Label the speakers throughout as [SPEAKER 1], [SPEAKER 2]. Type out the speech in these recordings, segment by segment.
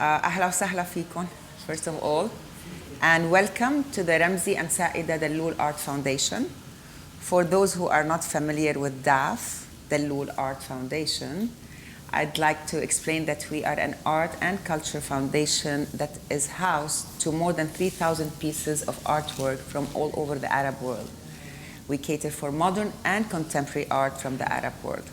[SPEAKER 1] أهلا وسهلا فيكم, first of all, and welcome to the Ramzi and Saida Dalloul Art Foundation. For those who are not familiar with DAF, Dalloul Art Foundation, I'd like to explain that we are an art and culture foundation that is housed to more than 3,000 pieces of artwork from all over the Arab world. We cater for modern and contemporary art from the Arab world.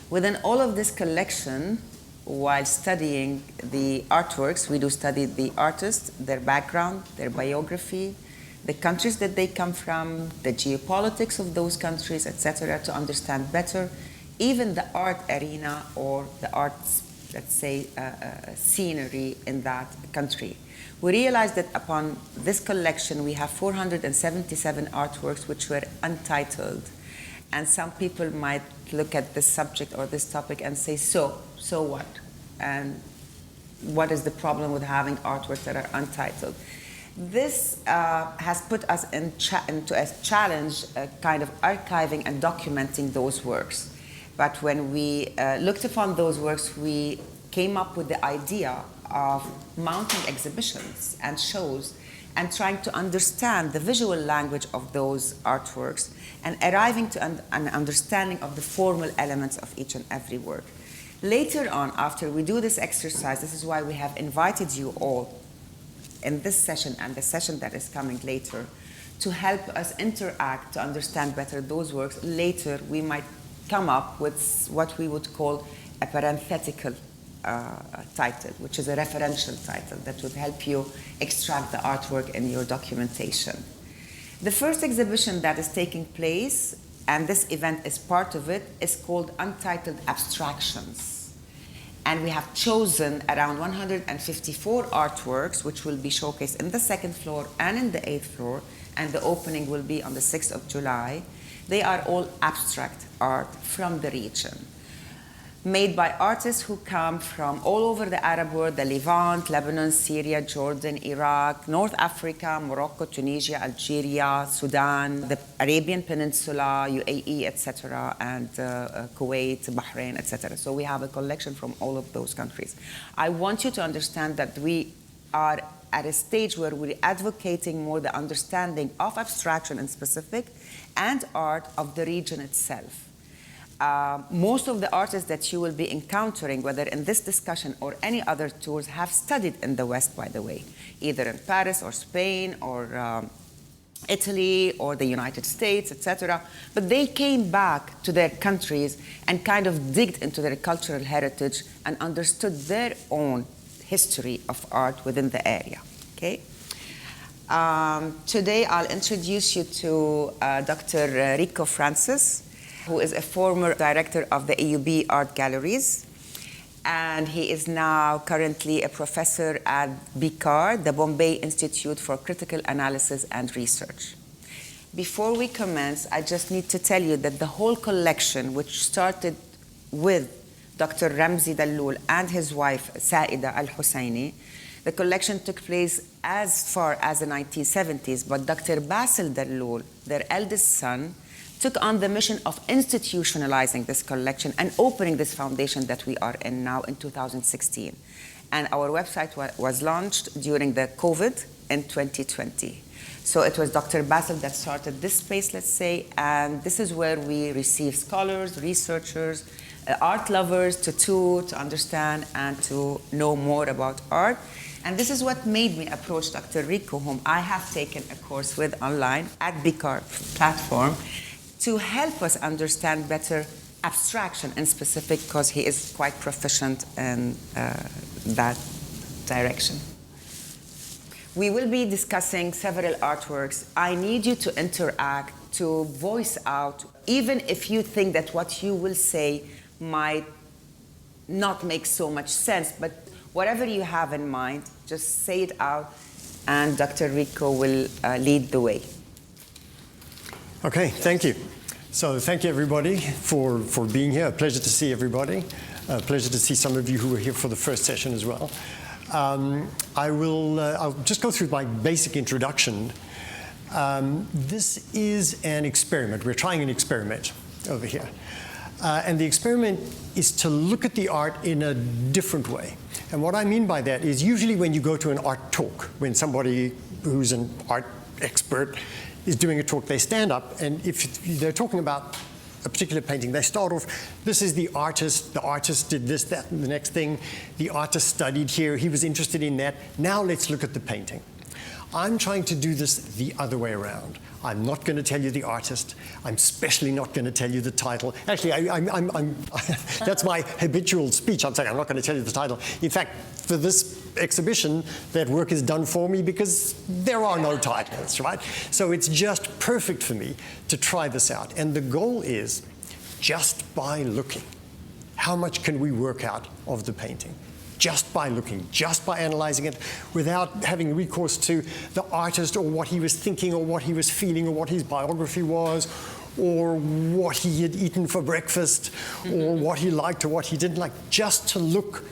[SPEAKER 1] Within all of this collection, while studying the artworks, we do study the artists, their background, their biography, the countries that they come from, the geopolitics of those countries, etc., to understand better even the art arena or the arts, let's say, scenery in that country. We realized that upon this collection, we have 477 artworks which were untitled. And some people might look at this subject or this topic and say, so what? And what is the problem with having artworks that are untitled? This has put us into a challenge, kind of archiving and documenting those works. But when we looked upon those works, we came up with the idea of mounting exhibitions and shows and trying to understand the visual language of those artworks and arriving to an understanding of the formal elements of each and every work. Later on, after we do this exercise, this is why we have invited you all in this session and the session that is coming later to help us interact, to understand better those works. Later, we might come up with what we would call a parenthetical title, which is a referential title that would help you extract the artwork in your documentation. The first exhibition that is taking place, and this event is part of it, is called Untitled Abstractions. And we have chosen around 154 artworks, which will be showcased in the second floor and in the 8th floor, and the opening will be on the 6th of July. They are all abstract art from the region, made by artists who come from all over the Arab world, the Levant, Lebanon, Syria, Jordan, Iraq, North Africa, Morocco, Tunisia, Algeria, Sudan, the Arabian Peninsula, UAE, etc., and Kuwait, Bahrain, etc. So we have a collection from all of those countries. I want you to understand that we are at a stage where we're advocating more the understanding of abstraction in specific and art of the region itself. Most of the artists that you will be encountering, whether in this discussion or any other tours, have studied in the West, by the way, either in Paris or Spain or Italy or the United States, etc. But they came back to their countries and kind of digged into their cultural heritage and understood their own history of art within the area. Okay? Today, I'll introduce you to Dr. Rico Franses, who is a former director of the AUB Art Galleries. And he is now currently a professor at BICAR, the Bombay Institute for Critical Analysis and Research. Before we commence, I just need to tell you that the whole collection, which started with Dr. Ramzi Dalloul and his wife, Saida Al-Husseini, the collection took place as far as the 1970s, but Dr. Basil Dalloul, their eldest son, took on the mission of institutionalizing this collection and opening this foundation that we are in now in 2016. And our website was launched during the COVID in 2020. So it was Dr. Basil that started this space, let's say, and this is where we receive scholars, researchers, art lovers to tour, to understand, and to know more about art. And this is what made me approach Dr. Rico, whom I have taken a course with online at BICAR platform, to help us understand better abstraction in specific, because he is quite proficient in that direction. We will be discussing several artworks. I need you to interact, to voice out, even if you think that what you will say might not make so much sense, but whatever you have in mind, just say it out, and Dr. Rico will lead the way.
[SPEAKER 2] Okay, thank you. So thank you, everybody, for being here. A pleasure to see everybody. A pleasure to see some of you who were here for the first session as well. I'll just go through my basic introduction. This is an experiment. We're trying an experiment over here. And the experiment is to look at the art in a different way. And what I mean by that is usually when you go to an art talk, when somebody who's an art expert is doing a talk, they stand up, and if they're talking about a particular painting, they start off, this is the artist did this, that, and the next thing, the artist studied here, he was interested in that, now let's look at the painting. I'm trying to do this the other way around. I'm not going to tell you the artist. I'm especially not going to tell you the title. Actually, that's my habitual speech. I'm saying I'm not going to tell you the title. In fact, for this exhibition, that work is done for me because there are no titles, right? So it's just perfect for me to try this out. And the goal is just by looking, how much can we work out of the painting? Just by looking, just by analyzing it, without having recourse to the artist or what he was thinking or what he was feeling or what his biography was or what he had eaten for breakfast or what he liked or what he didn't like, just to look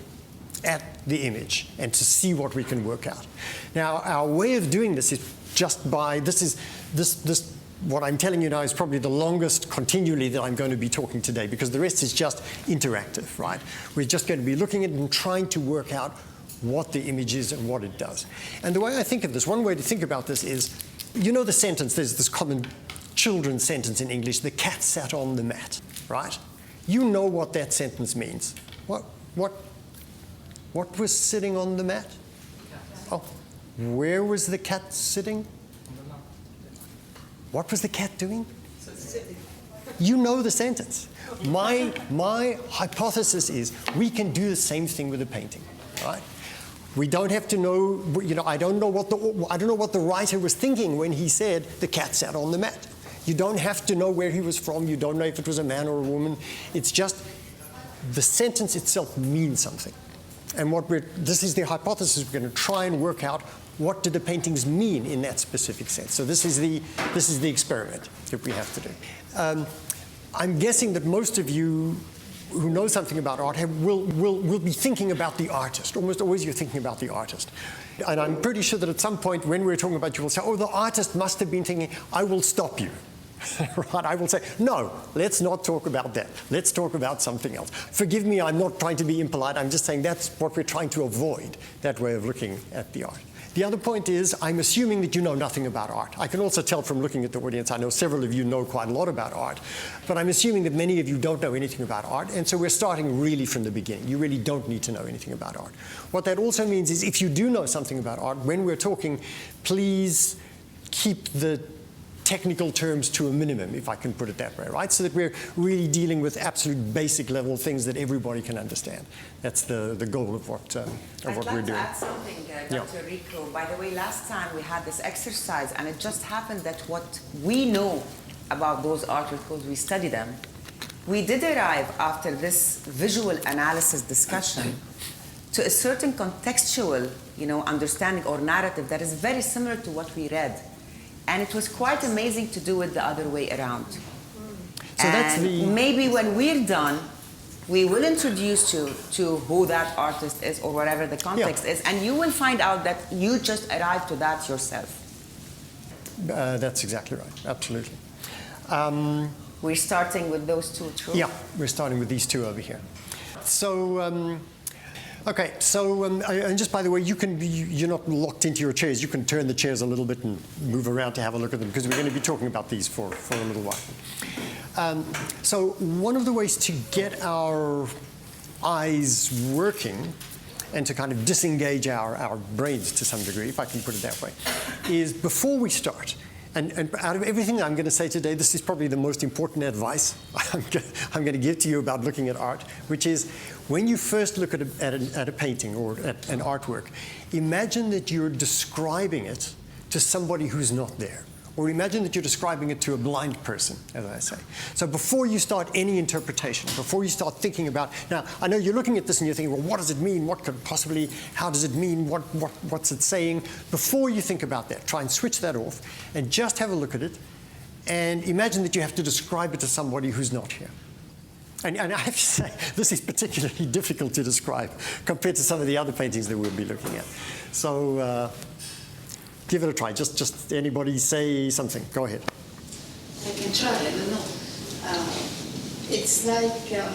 [SPEAKER 2] at the image and to see what we can work out. Now, our way of doing this is just by, what I'm telling you now is probably the longest continually that I'm going to be talking today, because the rest is just interactive, right? We're just going to be looking at it and trying to work out what the image is and what it does. And the way I think of this, one way to think about this is, you know the sentence, there's this common children's sentence in English, the cat sat on the mat, right? You know what that sentence means. What was sitting on the mat? Oh, where was the cat sitting? What was the cat doing? You know the sentence. My hypothesis is we can do the same thing with a painting, right? We don't have to know, I don't know what the writer was thinking when he said the cat sat on the mat. You don't have to know where he was from. You don't know if it was a man or a woman. It's just the sentence itself means something. And this is the hypothesis. We're going to try and work out what do the paintings mean in that specific sense. So this is the experiment that we have to do. I'm guessing that most of you who know something about art will be thinking about the artist. Almost always you're thinking about the artist. And I'm pretty sure that at some point when we're talking about, you will say, oh, the artist must have been thinking, I will stop you. Right? I will say, no, let's not talk about that. Let's talk about something else. Forgive me, I'm not trying to be impolite. I'm just saying that's what we're trying to avoid, that way of looking at the art. The other point is, I'm assuming that you know nothing about art. I can also tell from looking at the audience, I know several of you know quite a lot about art, but I'm assuming that many of you don't know anything about art, and so we're starting really from the beginning. You really don't need to know anything about art. What that also means is, if you do know something about art, when we're talking, please keep the technical terms to a minimum, if I can put it that way, right? So that we're really dealing with absolute basic level things that everybody can understand. That's the goal of what we're doing.
[SPEAKER 1] I'd like to add something, Dr. Rico. By the way, last time we had this exercise, and it just happened that what we know about those artworks, because we study them, we did arrive after this visual analysis discussion to a certain contextual, understanding or narrative that is very similar to what we read. And it was quite amazing to do it the other way around. So maybe when we're done, we will introduce you to who that artist is or whatever the context is, and you will find out that you just arrived to that yourself.
[SPEAKER 2] That's exactly right, absolutely.
[SPEAKER 1] We're starting with those two, true?
[SPEAKER 2] Yeah, we're starting with these two over here. So, okay, so and just by the way, you're not locked into your chairs. You can turn the chairs a little bit and move around to have a look at them, because we're going to be talking about these for a little while. So one of the ways to get our eyes working and to kind of disengage our brains to some degree, if I can put it that way, is before we start. And out of everything I'm going to say today, this is probably the most important advice I'm going to give to you about looking at art, which is when you first look at a painting or at an artwork, imagine that you're describing it to somebody who's not there. Or imagine that you're describing it to a blind person, as I say. So before you start any interpretation, before you start thinking about, now, I know you're looking at this and you're thinking, well, what does it mean? What could possibly, how does it mean? What's it saying? Before you think about that, try and switch that off and just have a look at it and imagine that you have to describe it to somebody who's not here. And I have to say, this is particularly difficult to describe compared to some of the other paintings that we'll be looking at. So, give it a try. Just anybody say something. Go ahead.
[SPEAKER 3] I can try. I don't know. It's like a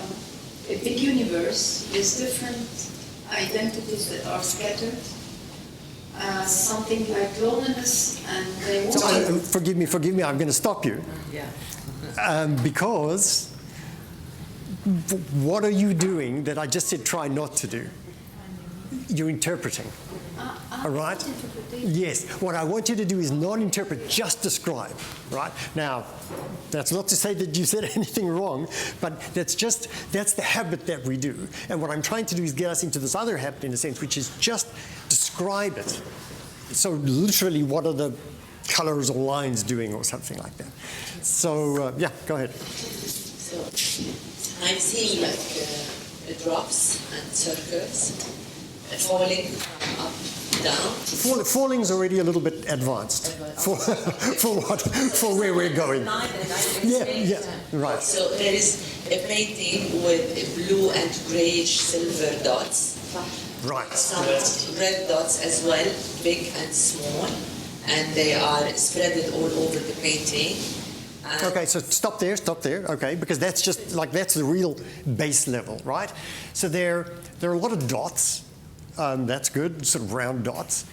[SPEAKER 3] big universe with different identities that are scattered. Something like loneliness, and they want
[SPEAKER 2] So, forgive me, I'm going to stop you.
[SPEAKER 1] Yeah.
[SPEAKER 2] Because what are you doing that I just said try not to do? You're interpreting. All right? Yes. What I want you to do is not interpret, just describe. Right? Now, that's not to say that you said anything wrong, but that's the habit that we do. And what I'm trying to do is get us into this other habit, in a sense, which is just describe it. So literally, what are the colors or lines doing or something like that? So, yeah, go ahead.
[SPEAKER 4] So I'm seeing like drops and circles falling from up down.
[SPEAKER 2] Falling's already a little bit advanced for where we're going. Yeah, right.
[SPEAKER 4] So there is a painting with blue and grayish silver dots.
[SPEAKER 2] Right.
[SPEAKER 4] Some red dots as well, big and small, and they are spread all over the painting.
[SPEAKER 2] Okay, so stop there, okay, because that's just like, that's the real base level, right? So there are a lot of dots. That's good, sort of round dots.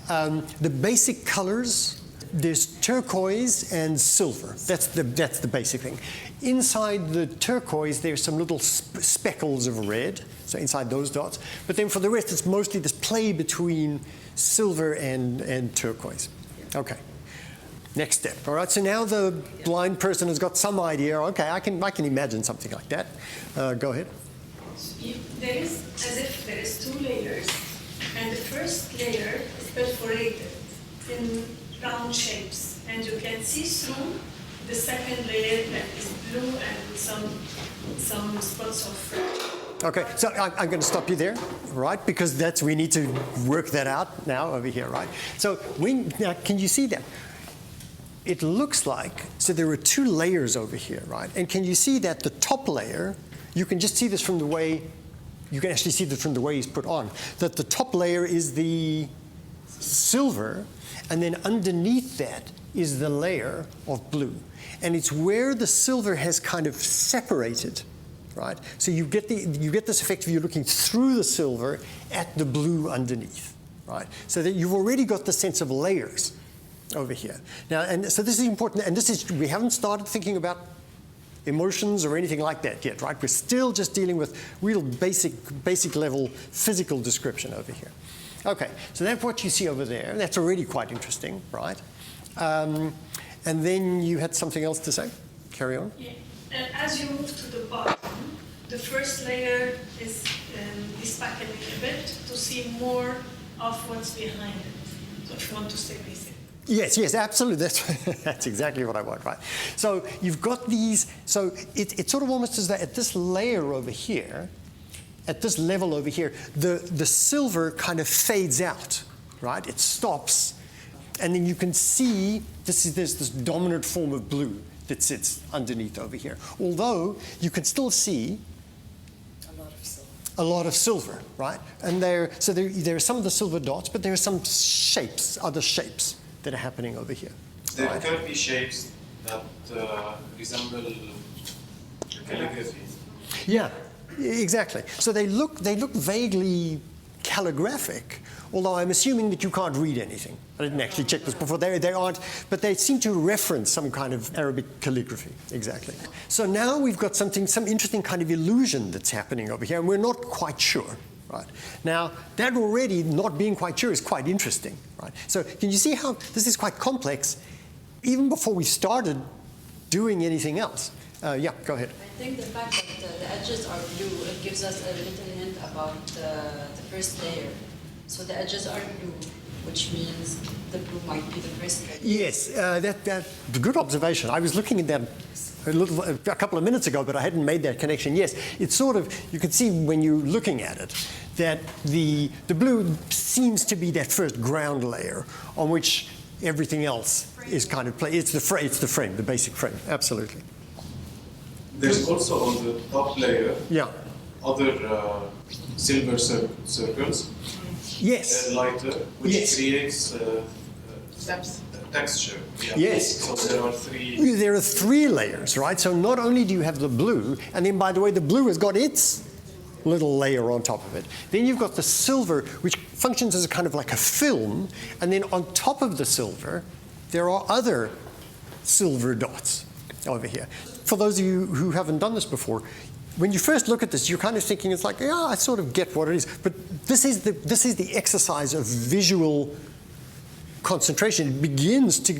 [SPEAKER 2] The basic colors, there's turquoise and silver. That's the basic thing. Inside the turquoise, there's some little speckles of red, so inside those dots. But then for the rest, it's mostly this play between silver and turquoise. Okay. Next step. All right, so now the blind person has got some idea. Okay, I can imagine something like that. Go ahead.
[SPEAKER 5] There is, as if there is two layers, and the first layer is perforated in round shapes, and you can see through the second layer that is blue and with some spots of red.
[SPEAKER 2] Okay, so I'm going to stop you there, right? Because we need to work that out now over here, right? So now, can you see that? It looks like, so there are two layers over here, right? And can you see that the top layer, you can just see this from the way, you can actually see this from the way he's put on, that the top layer is the silver, and then underneath that is the layer of blue. And it's where the silver has kind of separated, right? So you get this effect of you looking through the silver at the blue underneath, right? So that you've already got the sense of layers over here. Now, and so this is important, and we haven't started thinking about emotions or anything like that yet, right? We're still just dealing with real basic level physical description over here. Okay, so that's what you see over there. That's already quite interesting, right? And then you had something else to say? Carry on.
[SPEAKER 5] Yeah. As you move to the bottom, the first layer is spackling a bit to see more of what's behind it. So if you want to stay basic.
[SPEAKER 2] Yes, absolutely. That's exactly what I want, right? So you've got these, so it's sort of almost as though at this layer over here, at this level over here, the silver kind of fades out, right? It stops, and then you can see there's this dominant form of blue that sits underneath over here. Although you can still see a lot of silver, right? And there are some of the silver dots, but there are some shapes, other shapes that are happening over here.
[SPEAKER 6] There are curvy shapes that resemble calligraphy.
[SPEAKER 2] Yeah, exactly. So they look vaguely calligraphic, although I'm assuming that you can't read anything. I didn't actually check this before. They aren't, but they seem to reference some kind of Arabic calligraphy. Exactly. So now we've got some interesting kind of illusion that's happening over here, and we're not quite sure. Right. Now, that already not being quite sure is quite interesting. Right? So can you see how this is quite complex even before we started doing anything else? Yeah, go ahead.
[SPEAKER 7] I think the fact that the edges are blue, it gives us a little hint about the first layer. So the edges are blue, which means the blue might be the first layer.
[SPEAKER 2] Yes, that's a good observation. I was looking at that a couple of minutes ago, but I hadn't made that connection. Yes, it's sort of, you can see when you're looking at it, that the blue seems to be that first ground layer on which everything else is kind of played. It's the frame, the basic frame, absolutely.
[SPEAKER 6] There's also on the top layer
[SPEAKER 2] other
[SPEAKER 6] silver circles.
[SPEAKER 2] Yes.
[SPEAKER 6] Lighter, which creates
[SPEAKER 1] steps.
[SPEAKER 6] texture. Yeah.
[SPEAKER 2] Yes.
[SPEAKER 6] So there are three.
[SPEAKER 2] There are 3 layers, right? So not only do you have the blue, and then by the way, the blue has got its little layer on top of it. Then you've got the silver, which functions as a kind of like a film, and then on top of the silver, there are other silver dots over here. For those of you who haven't done this before, when you first look at this, you're kind of thinking it's like, yeah, I sort of get what it is. But this is the exercise of visual concentration. It begins to,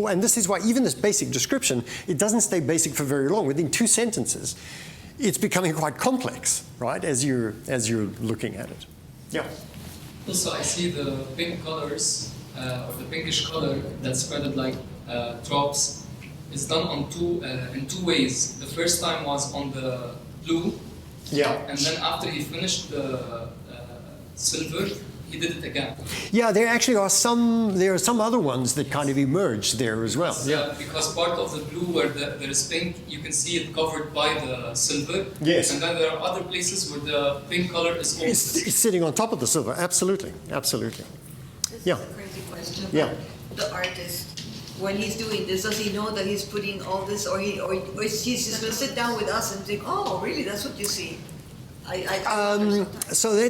[SPEAKER 2] and this is why even this basic description, it doesn't stay basic for very long. Within 2 sentences, it's becoming quite complex, right, as you're looking at it. Yeah.
[SPEAKER 8] Also, I see the pink colors, or the pinkish color that's spread like drops. It's done on in 2 ways. The first time was on the blue,
[SPEAKER 2] Yeah.
[SPEAKER 8] and then after he finished the silver, he did it again.
[SPEAKER 2] Yeah, there actually are some other ones that kind of emerge there as well. Yeah.
[SPEAKER 8] Because part of the blue where there is pink, you can see it covered by the silver.
[SPEAKER 2] Yes.
[SPEAKER 8] And then there are other places where the pink color is also.
[SPEAKER 2] It's sitting on top of the silver. Absolutely, absolutely. Yeah.
[SPEAKER 9] This is a crazy question.
[SPEAKER 2] Yeah.
[SPEAKER 9] The artist, when he's doing this, does he know that he's putting all this, or he's just going to sit down with us and think, oh, really, that's what you see?
[SPEAKER 2] So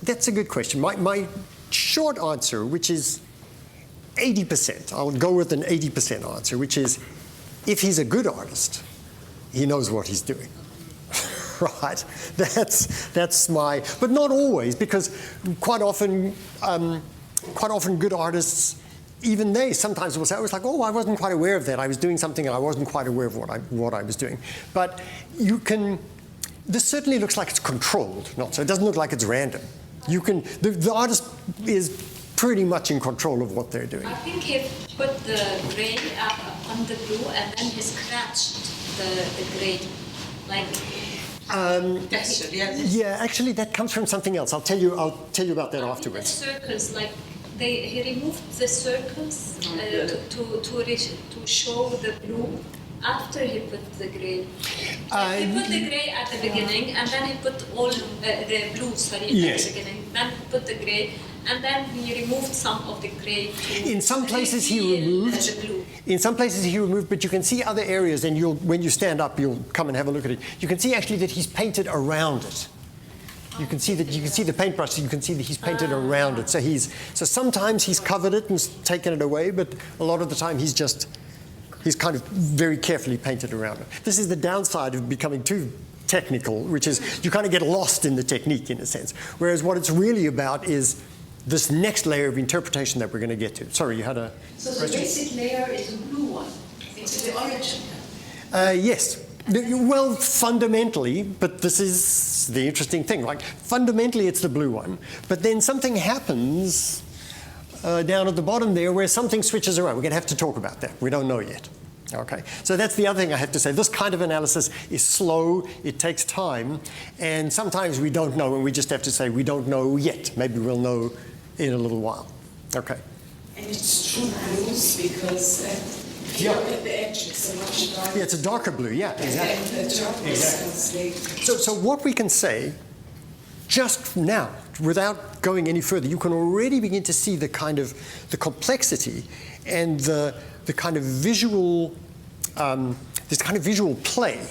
[SPEAKER 2] that's a good question. My short answer, which is 80%, I'll go with an 80% answer, which is if he's a good artist, he knows what he's doing. Right? That's my, but not always, because quite often good artists, even they sometimes will say, I was like, oh, I wasn't quite aware of that. I was doing something and I wasn't quite aware of what I was doing. But you can, this certainly looks like it's controlled, so it doesn't look like it's random. You can, the artist is pretty much in control of what they're doing.
[SPEAKER 10] I think he put the gray on the blue and then he scratched the gray, like
[SPEAKER 9] texture. Yeah.
[SPEAKER 2] Yeah, actually that comes from something else. I'll tell you about that afterwards.
[SPEAKER 10] The circles, like he removed the circles to show the blue after he put the gray. He put the gray at the beginning, and then he put all the blue, at the beginning. Then he put the gray, and then he removed some of the gray.
[SPEAKER 2] In some places he removed.
[SPEAKER 10] The blue.
[SPEAKER 2] In some places he removed, but you can see other areas, and when you stand up, you'll come and have a look at it. You can see actually that he's painted around it. You can see the paintbrush. So you can see that he's painted around it. So sometimes he's covered it and taken it away, but a lot of the time he's kind of very carefully painted around it. This is the downside of becoming too technical, which is you kind of get lost in the technique in a sense. Whereas what it's really about is this next layer of interpretation that we're going to get to. Sorry, you had a
[SPEAKER 3] So the basic layer is the blue one. It's the origin.
[SPEAKER 2] Yes. Well, fundamentally, but this is the interesting thing. Like, fundamentally, it's the blue one. But then something happens down at the bottom there where something switches around. We're going to have to talk about that. We don't know yet. Okay. So that's the other thing I have to say. This kind of analysis is slow. It takes time. And sometimes we don't know, and we just have to say we don't know yet. Maybe we'll know in a little while. Okay.
[SPEAKER 11] And it's true blues because if you look at the edge, it's a much darker.
[SPEAKER 2] Yeah, it's a darker blue. Yeah, exactly.
[SPEAKER 11] And the darkness exactly.
[SPEAKER 2] So what we can say just now, without going any further, you can already begin to see the kind of the complexity and the kind of visual, this kind of visual play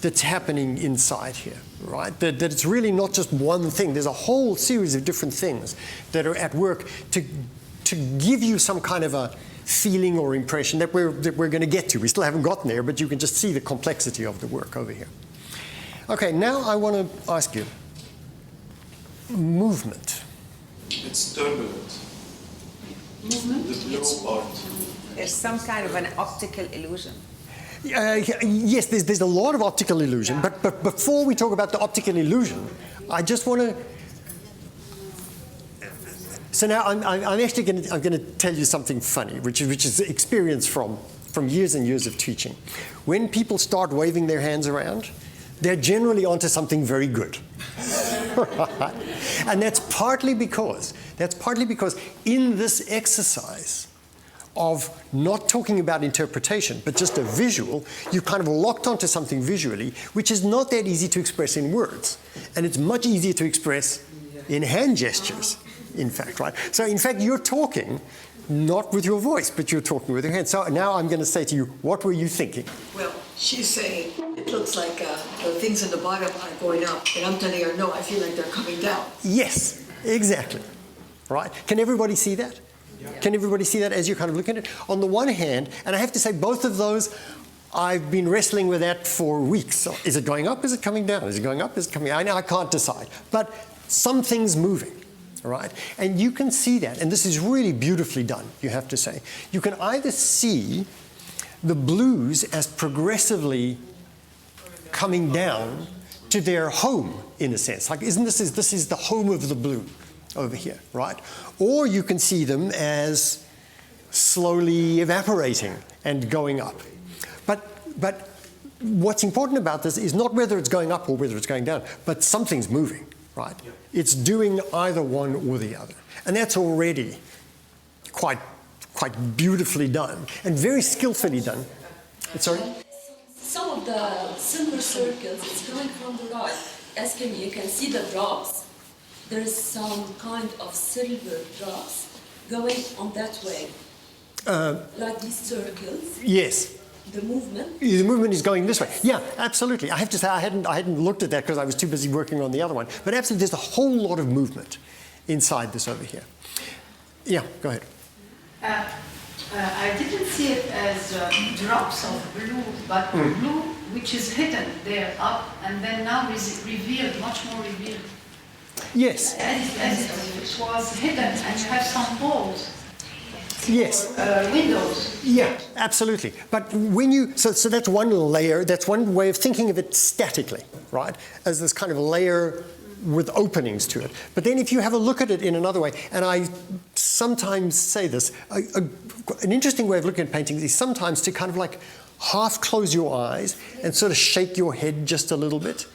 [SPEAKER 2] that's happening inside here, right? That it's really not just one thing. There's a whole series of different things that are at work to give you some kind of a feeling or impression that we're going to get to. We still haven't gotten there, but you can just see the complexity of the work over here. Okay, now I want to ask you, movement.
[SPEAKER 6] It's turbulent.
[SPEAKER 3] Movement?
[SPEAKER 6] The blue part.
[SPEAKER 1] There's some kind of an optical illusion.
[SPEAKER 2] Yes, there's a lot of optical illusion, but before we talk about the optical illusion, I just want to. So now I'm actually going to tell you something funny, which is experience from years and years of teaching. When people start waving their hands around, they're generally onto something very good. Right? And that's partly because in this exercise of not talking about interpretation, but just a visual, you kind of locked onto something visually, which is not that easy to express in words. And it's much easier to express in hand gestures, in fact, right? So in fact, you're talking, not with your voice, but you're talking with your hands. So now I'm going to say to you, what were you thinking?
[SPEAKER 9] Well, she's saying it looks like the things in the bottom are going up, and I'm telling her, no, I feel like they're coming down.
[SPEAKER 2] Yes, exactly. Right? Can everybody see that? Yeah. Can everybody see that as you're kind of looking at it? On the one hand, and I have to say both of those, I've been wrestling with that for weeks. So is it going up? Is it coming down? Is it going up? Is it coming down? I can't decide. But something's moving. All right? And you can see that, and this is really beautifully done, you have to say. You can either see the blues as progressively coming down to their home, in a sense. Like, this is the home of the blue over here, right? Or you can see them as slowly evaporating and going up. But what's important about this is not whether it's going up or whether it's going down, but something's moving. Right? It's doing either one or the other. And that's already quite beautifully done and very skillfully done. Sorry?
[SPEAKER 7] Some of the silver circles is coming from the right. As you can see the drops, there is some kind of silver drops going on that way. Like these circles.
[SPEAKER 2] Yes.
[SPEAKER 7] The movement?
[SPEAKER 2] The movement is going this way. Yeah, absolutely. I have to say I hadn't looked at that because I was too busy working on the other one. But absolutely, there's a whole lot of movement inside this over here. Yeah, go ahead.
[SPEAKER 3] I didn't see it as drops of blue, but blue which is hidden there up and then now is revealed, much more revealed.
[SPEAKER 2] Yes.
[SPEAKER 3] As it was hidden and you have some holes.
[SPEAKER 2] Yes.
[SPEAKER 3] Windows.
[SPEAKER 2] Yeah, absolutely. But when you, so that's one layer, that's one way of thinking of it statically, right? As this kind of layer with openings to it. But then if you have a look at it in another way, and I sometimes say this, an interesting way of looking at paintings is sometimes to kind of like half close your eyes and sort of shake your head just a little bit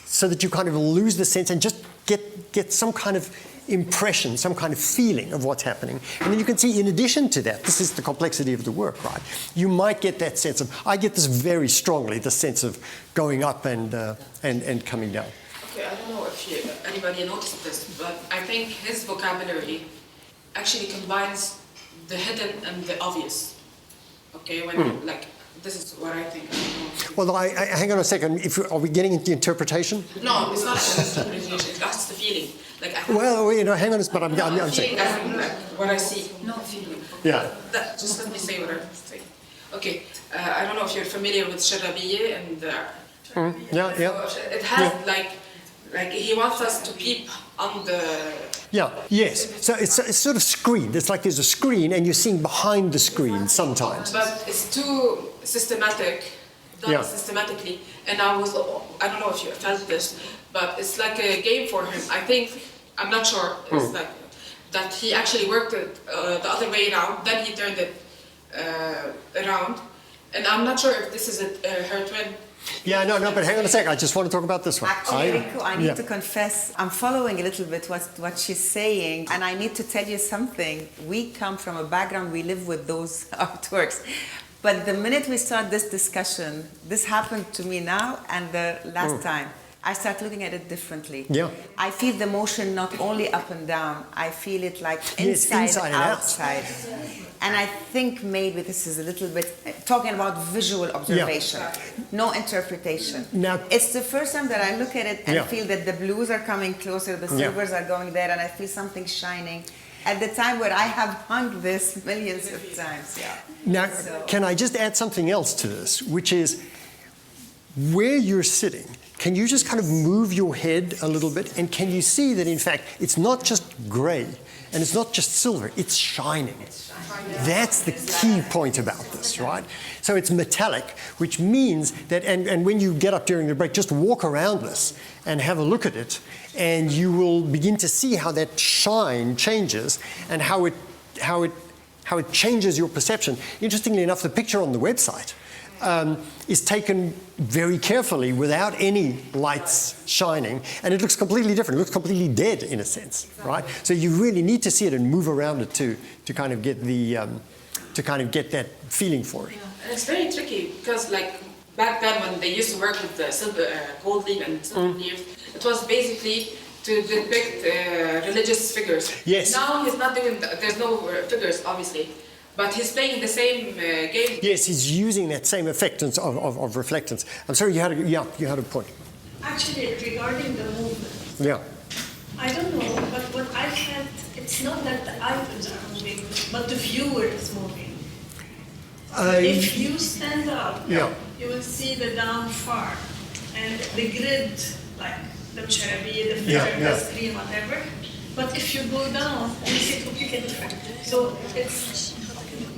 [SPEAKER 2] so that you kind of lose the sense and just get some kind of impression, some kind of feeling of what's happening. And then you can see, in addition to that, this is the complexity of the work, right? You might get that sense of, I get this very strongly, the sense of going up and coming down.
[SPEAKER 11] Okay, I don't know if anybody noticed this, but I think his vocabulary actually combines the hidden and the obvious. Okay, when like, this is what I think.
[SPEAKER 2] Well, hang on a second. Are we getting into interpretation?
[SPEAKER 11] No, it's not interpretation. That's the feeling. Like,
[SPEAKER 2] well, hang on a second. But I'm saying.
[SPEAKER 11] Like, what I see. No feeling.
[SPEAKER 2] Yeah.
[SPEAKER 11] Just let me say what I say. Okay, I don't know if you're familiar with Sharabiye and.
[SPEAKER 2] Yeah.
[SPEAKER 11] It has like he wants us to peep on the.
[SPEAKER 2] Yeah, yes. So it's sort of screened. It's like there's a screen and you're seeing behind the screen sometimes.
[SPEAKER 11] But it's too systematic, done systematically. And I don't know if you felt this, but it's like a game for him. I think, I'm not sure, it's like that he actually worked it the other way around, then he turned it around. And I'm not sure if this is her twin.
[SPEAKER 2] Yeah, no, but hang on a sec. I just want to talk about this one.
[SPEAKER 1] Actually, Rico, I need to confess, I'm following a little bit what she's saying, and I need to tell you something. We come from a background, we live with those artworks. But the minute we start this discussion, this happened to me now and the last time, I start looking at it differently.
[SPEAKER 2] Yeah.
[SPEAKER 1] I feel the motion not only up and down, I feel it like inside and outside. And I think maybe this is a little bit talking about visual observation, no interpretation.
[SPEAKER 2] Now,
[SPEAKER 1] it's the first time that I look at it and feel that the blues are coming closer, the silvers are going there, and I feel something shining. At the time where I have hung this millions of times.
[SPEAKER 2] Now, can I just add something else to this, which is where you're sitting, can you just kind of move your head a little bit, and can you see that, in fact, it's not just gray, and it's not just silver, it's shining. That's the key point about this, right? So it's metallic, which means that, and when you get up during the break, just walk around this and have a look at it, and you will begin to see how that shine changes and how it changes your perception. Interestingly enough, the picture on the website is taken very carefully without any lights shining, and it looks completely different. It looks completely dead in a sense, right? So you really need to see it and move around it to kind of get the get that feeling for it.
[SPEAKER 11] Yeah. And it's very tricky because like back then when they used to work with the silver, gold leaf and silver leaf, it was basically to depict religious figures.
[SPEAKER 2] Yes.
[SPEAKER 11] Now he's not doing, there's no figures, obviously, but he's playing the same game.
[SPEAKER 2] Yes, he's using that same affectance of reflectance. I'm sorry, you had a point.
[SPEAKER 5] Actually, regarding the movement,
[SPEAKER 2] Yeah.
[SPEAKER 5] I don't know, but what I felt, it's not that the items are moving, but the viewer is moving. If you stand up,
[SPEAKER 2] Yeah.
[SPEAKER 5] you will see the down far, and the grid, like the cherubim, the figure, the screen, whatever. But if you go down, you see it completely different. So it's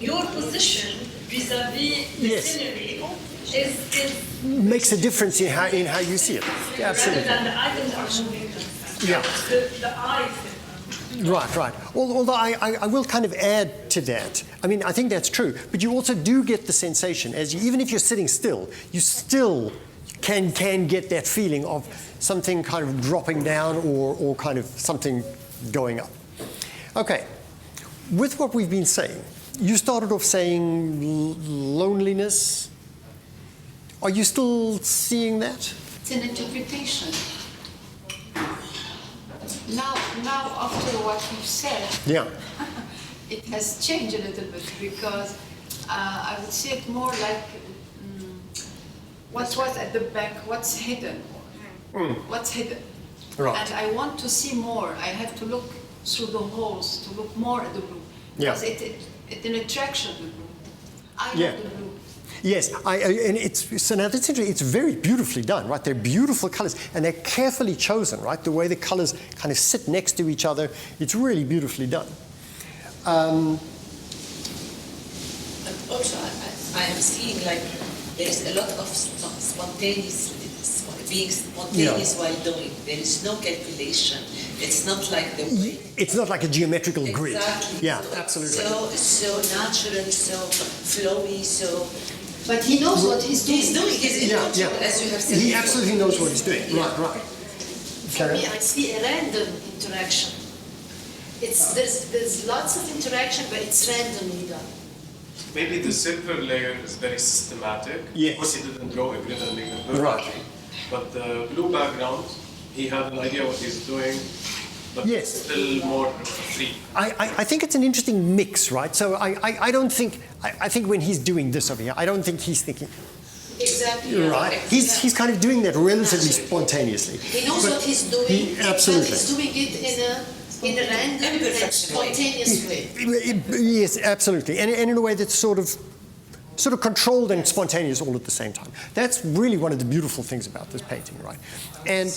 [SPEAKER 5] your position vis-a-vis the scenery is
[SPEAKER 2] makes a difference in how you see it. Yeah, absolutely.
[SPEAKER 5] rather than the items are moving.
[SPEAKER 2] Yeah.
[SPEAKER 5] The eyes.
[SPEAKER 2] Right. Although I will kind of add to that. I mean, I think that's true, but you also do get the sensation, even if you're sitting still, you still can get that feeling of something kind of dropping down or kind of something going up. Okay. With what we've been saying, you started off saying loneliness. Are you still seeing that?
[SPEAKER 3] It's an interpretation. Now after what you've said, it has changed a little bit because I would see it more like what was at the back, what's hidden. What's hidden.
[SPEAKER 2] Right.
[SPEAKER 3] And I want to see more. I have to look through the holes to look more at the blue. Because it's an attraction to the blue. I love the blue.
[SPEAKER 2] Yes, and now that's interesting. It's very beautifully done, right? They're beautiful colors, and they're carefully chosen, right? The way the colors kind of sit next to each other, it's really beautifully done.
[SPEAKER 4] And also, I am seeing like there's a lot of being spontaneous while doing. There is no calculation. It's not like the way.
[SPEAKER 2] It's not like a geometrical grid.
[SPEAKER 4] Exactly.
[SPEAKER 2] Yeah, absolutely.
[SPEAKER 4] So natural, so flowy, so.
[SPEAKER 3] But he knows what he's doing.
[SPEAKER 4] He's doing his intuition, as you have said.
[SPEAKER 2] He absolutely knows what he's doing. Right.
[SPEAKER 12] For me, I see a random interaction. There's lots of interaction, but it's randomly done.
[SPEAKER 6] Maybe the silver layer is very systematic.
[SPEAKER 2] Yes.
[SPEAKER 6] Of course, he didn't draw a grid and linear perfectly.
[SPEAKER 2] Right.
[SPEAKER 6] But the blue background, he had an idea what he's doing, but still more free.
[SPEAKER 2] I think it's an interesting mix, right? So I don't think, I think when he's doing this over here, I don't think he's thinking.
[SPEAKER 12] Exactly.
[SPEAKER 2] Right. He's kind of doing that relatively spontaneously.
[SPEAKER 12] He knows what he's doing,
[SPEAKER 2] absolutely.
[SPEAKER 12] but he's doing it in a random and spontaneous way.
[SPEAKER 2] Yes, absolutely. And in a way that's sort of controlled and spontaneous all at the same time. That's really one of the beautiful things about this painting, right? And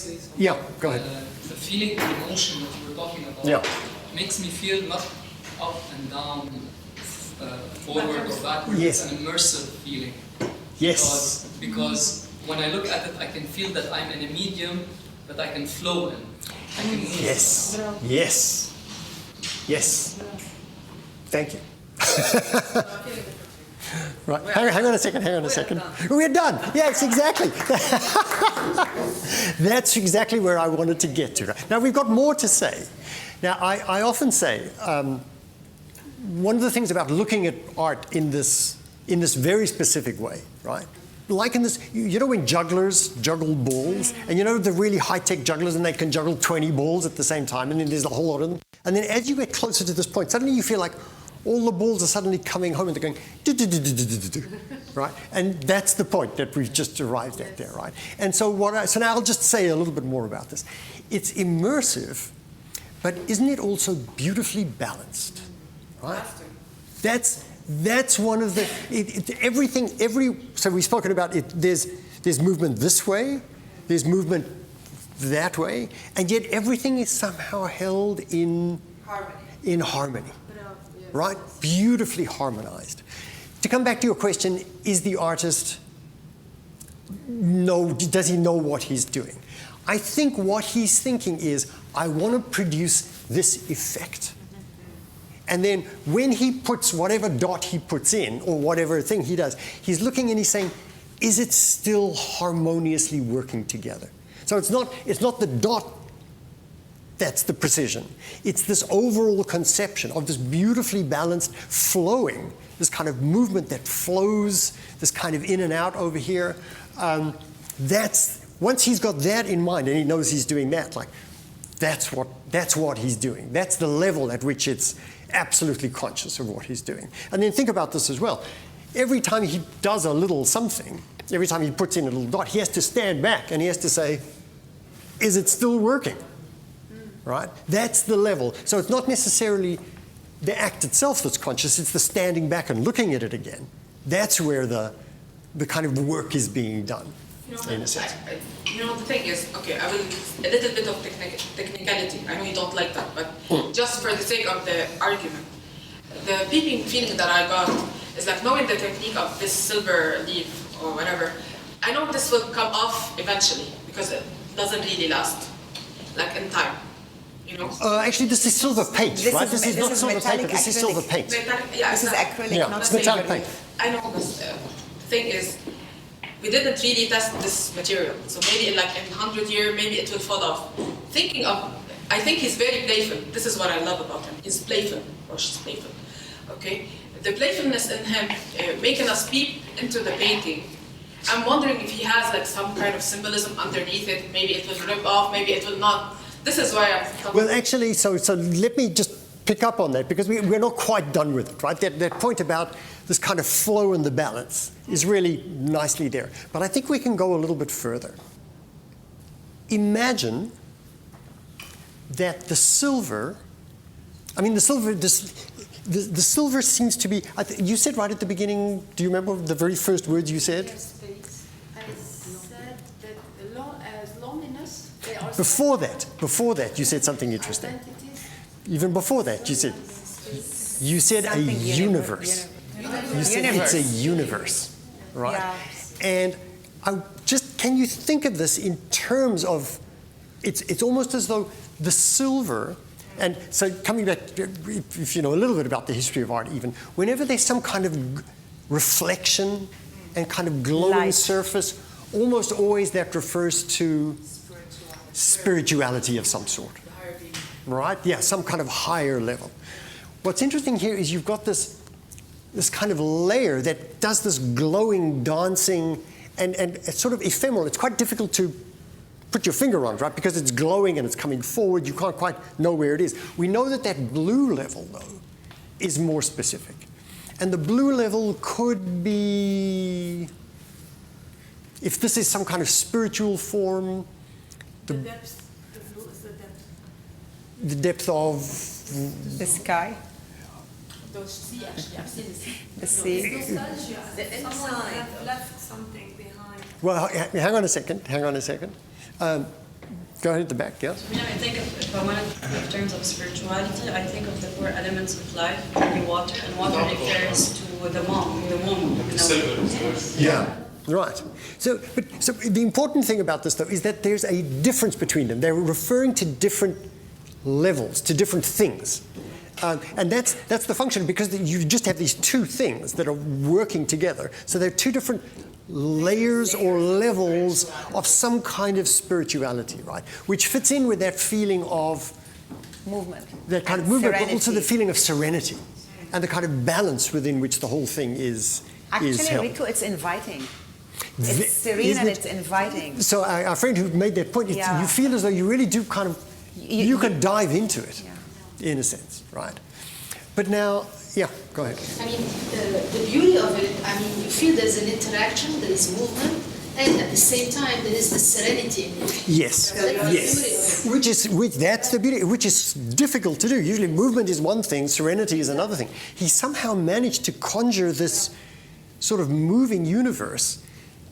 [SPEAKER 2] go ahead.
[SPEAKER 8] The feeling, the emotion that you were talking about makes me feel not up and down, forward or backward.
[SPEAKER 2] Yes.
[SPEAKER 8] It's an immersive feeling.
[SPEAKER 2] Yes.
[SPEAKER 8] Because when I look at it, I can feel that I'm in a medium that I can flow in. I can move.
[SPEAKER 2] Yes. Thank you. Right. Hang on a second. We're done. Yes, exactly. That's exactly where I wanted to get to. Now, we've got more to say. Now, I often say, one of the things about looking at art in this very specific way, right? Like in this, you know when jugglers juggle balls, and you know the really high-tech jugglers, and they can juggle 20 balls at the same time, and then there's a whole lot of them. And then as you get closer to this point, suddenly you feel like all the balls are suddenly coming home and they're going, right? And that's the point that we've just arrived at there, right? And so so now I'll just say a little bit more about this. It's immersive, but isn't it also beautifully balanced, right? That's one of the, so we've spoken about it, there's movement this way, there's movement that way, and yet everything is somehow held in harmony. Right? Beautifully harmonized. To come back to your question, is the artist, does he know what he's doing? I think what he's thinking is, I want to produce this effect. And then when he puts whatever dot he puts in, or whatever thing he does, he's looking and he's saying, is it still harmoniously working together? So it's not the dot that's the precision. It's this overall conception of this beautifully balanced flowing, this kind of movement that flows, this kind of in and out over here. Once he's got that in mind and he knows he's doing that, like That's what he's doing. That's the level at which it's absolutely conscious of what he's doing. And then think about this as well. Every time he does a little something, every time he puts in a little dot, he has to stand back and he has to say, is it still working? Right? That's the level. So it's not necessarily the act itself that's conscious, it's the standing back and looking at it again. That's where the kind of work is being done, in a sense.
[SPEAKER 11] The thing is, okay, I will, a little bit of technicality. I know you don't like that, but just for the sake of the argument, the peeping feeling that I got is like knowing the technique of this silver leaf or whatever. I know this will come off eventually because it doesn't really last, like in time.
[SPEAKER 2] Actually, this is silver paint, right? This is not silver paper, this is silver paint.
[SPEAKER 11] This
[SPEAKER 1] is acrylic,
[SPEAKER 2] not
[SPEAKER 1] it's
[SPEAKER 2] metallic paint.
[SPEAKER 11] I know, but the thing is, we didn't really test this material. So maybe in 100 years, maybe it will fall off. I think he's very playful. This is what I love about him. He's playful, or she's playful, okay? The playfulness in him, making us peep into the painting. I'm wondering if he has some kind of symbolism underneath it. Maybe it will rip off, maybe it will not. This is why I'm...
[SPEAKER 2] Well, actually, so let me just pick up on that, because we're not quite done with it, right? That point about this kind of flow and the balance is really nicely there. But I think we can go a little bit further. Imagine that the silver, the silver seems to be, you said right at the beginning, do you remember the very first words you said?
[SPEAKER 3] Yes, please. I said that as loneliness, they are...
[SPEAKER 2] Before that, you said something interesting.
[SPEAKER 3] Identities.
[SPEAKER 2] Even before that, you said a universe. You said it's a universe, right? Yeah. And can you think of this in terms of, it's almost as though the silver, and so coming back, if you know a little bit about the history of art even, whenever there's some kind of reflection and kind of glowing surface, almost always that refers to spirituality of some sort. Right? Yeah, some kind of higher level. What's interesting here is you've got this kind of layer that does this glowing, dancing, and it's sort of ephemeral. It's quite difficult to put your finger on, right? Because it's glowing and it's coming forward. You can't quite know where it is. We know that blue level, though, is more specific. And the blue level could be, if this is some kind of spiritual form,
[SPEAKER 5] the depth, the blue is the depth.
[SPEAKER 2] The depth of
[SPEAKER 1] the sky.
[SPEAKER 11] The sea, actually, I've seen the sea.
[SPEAKER 1] The sea.
[SPEAKER 5] The inside left something behind.
[SPEAKER 2] Well, hang on a second. Go ahead at the back, yeah?
[SPEAKER 13] Yeah, I think if I want to think in terms of spirituality, I think of the four elements of life, the water, and water refers to the womb.
[SPEAKER 2] Yeah, right. So the important thing about this, though, is that there's a difference between them. They're referring to different levels, to different things. And that's the function, because you just have these two things that are working together. So they're two different layers or levels of some kind of spirituality, right? Which fits in with that feeling of
[SPEAKER 1] movement.
[SPEAKER 2] That kind of movement, but also the feeling of serenity and the kind of balance within which the whole thing is held.
[SPEAKER 1] Actually, Rico, it's inviting. It's serene and it's inviting.
[SPEAKER 2] So our friend who made that point, you feel as though you really do kind of, you can dive into it, in a sense, right? But now, yeah, go ahead.
[SPEAKER 12] I mean, the beauty of it, I mean, you feel there's an interaction, there is movement, and at the same time, there is the serenity in it.
[SPEAKER 2] Yes, that's the beauty, which is difficult to do. Usually movement is one thing, serenity is another thing. He somehow managed to conjure this sort of moving universe.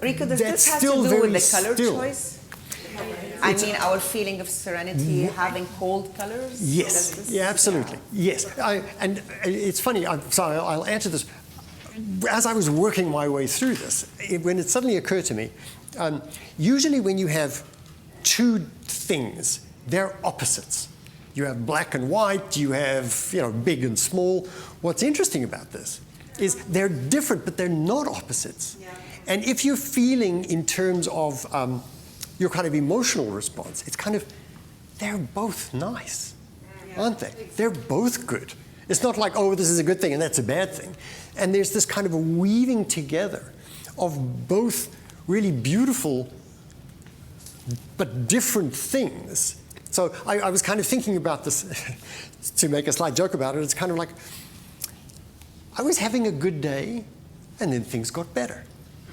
[SPEAKER 1] Rico, does this have to do with the color choice? I mean, our feeling of serenity, having cold colors?
[SPEAKER 2] Yes, yeah, absolutely, yes. And it's funny, I'll answer this. As I was working my way through this, when it suddenly occurred to me, usually when you have two things, they're opposites. You have black and white, you have, big and small. What's interesting about this is they're different, but they're not opposites. Yeah. And if you're feeling in terms of your kind of emotional response, it's kind of, they're both nice, aren't they? They're both good. It's not like, oh, this is a good thing and that's a bad thing. And there's this kind of a weaving together of both really beautiful but different things So I was kind of thinking about this to make a slight joke about it. It's kind of like, I was having a good day, and then things got better.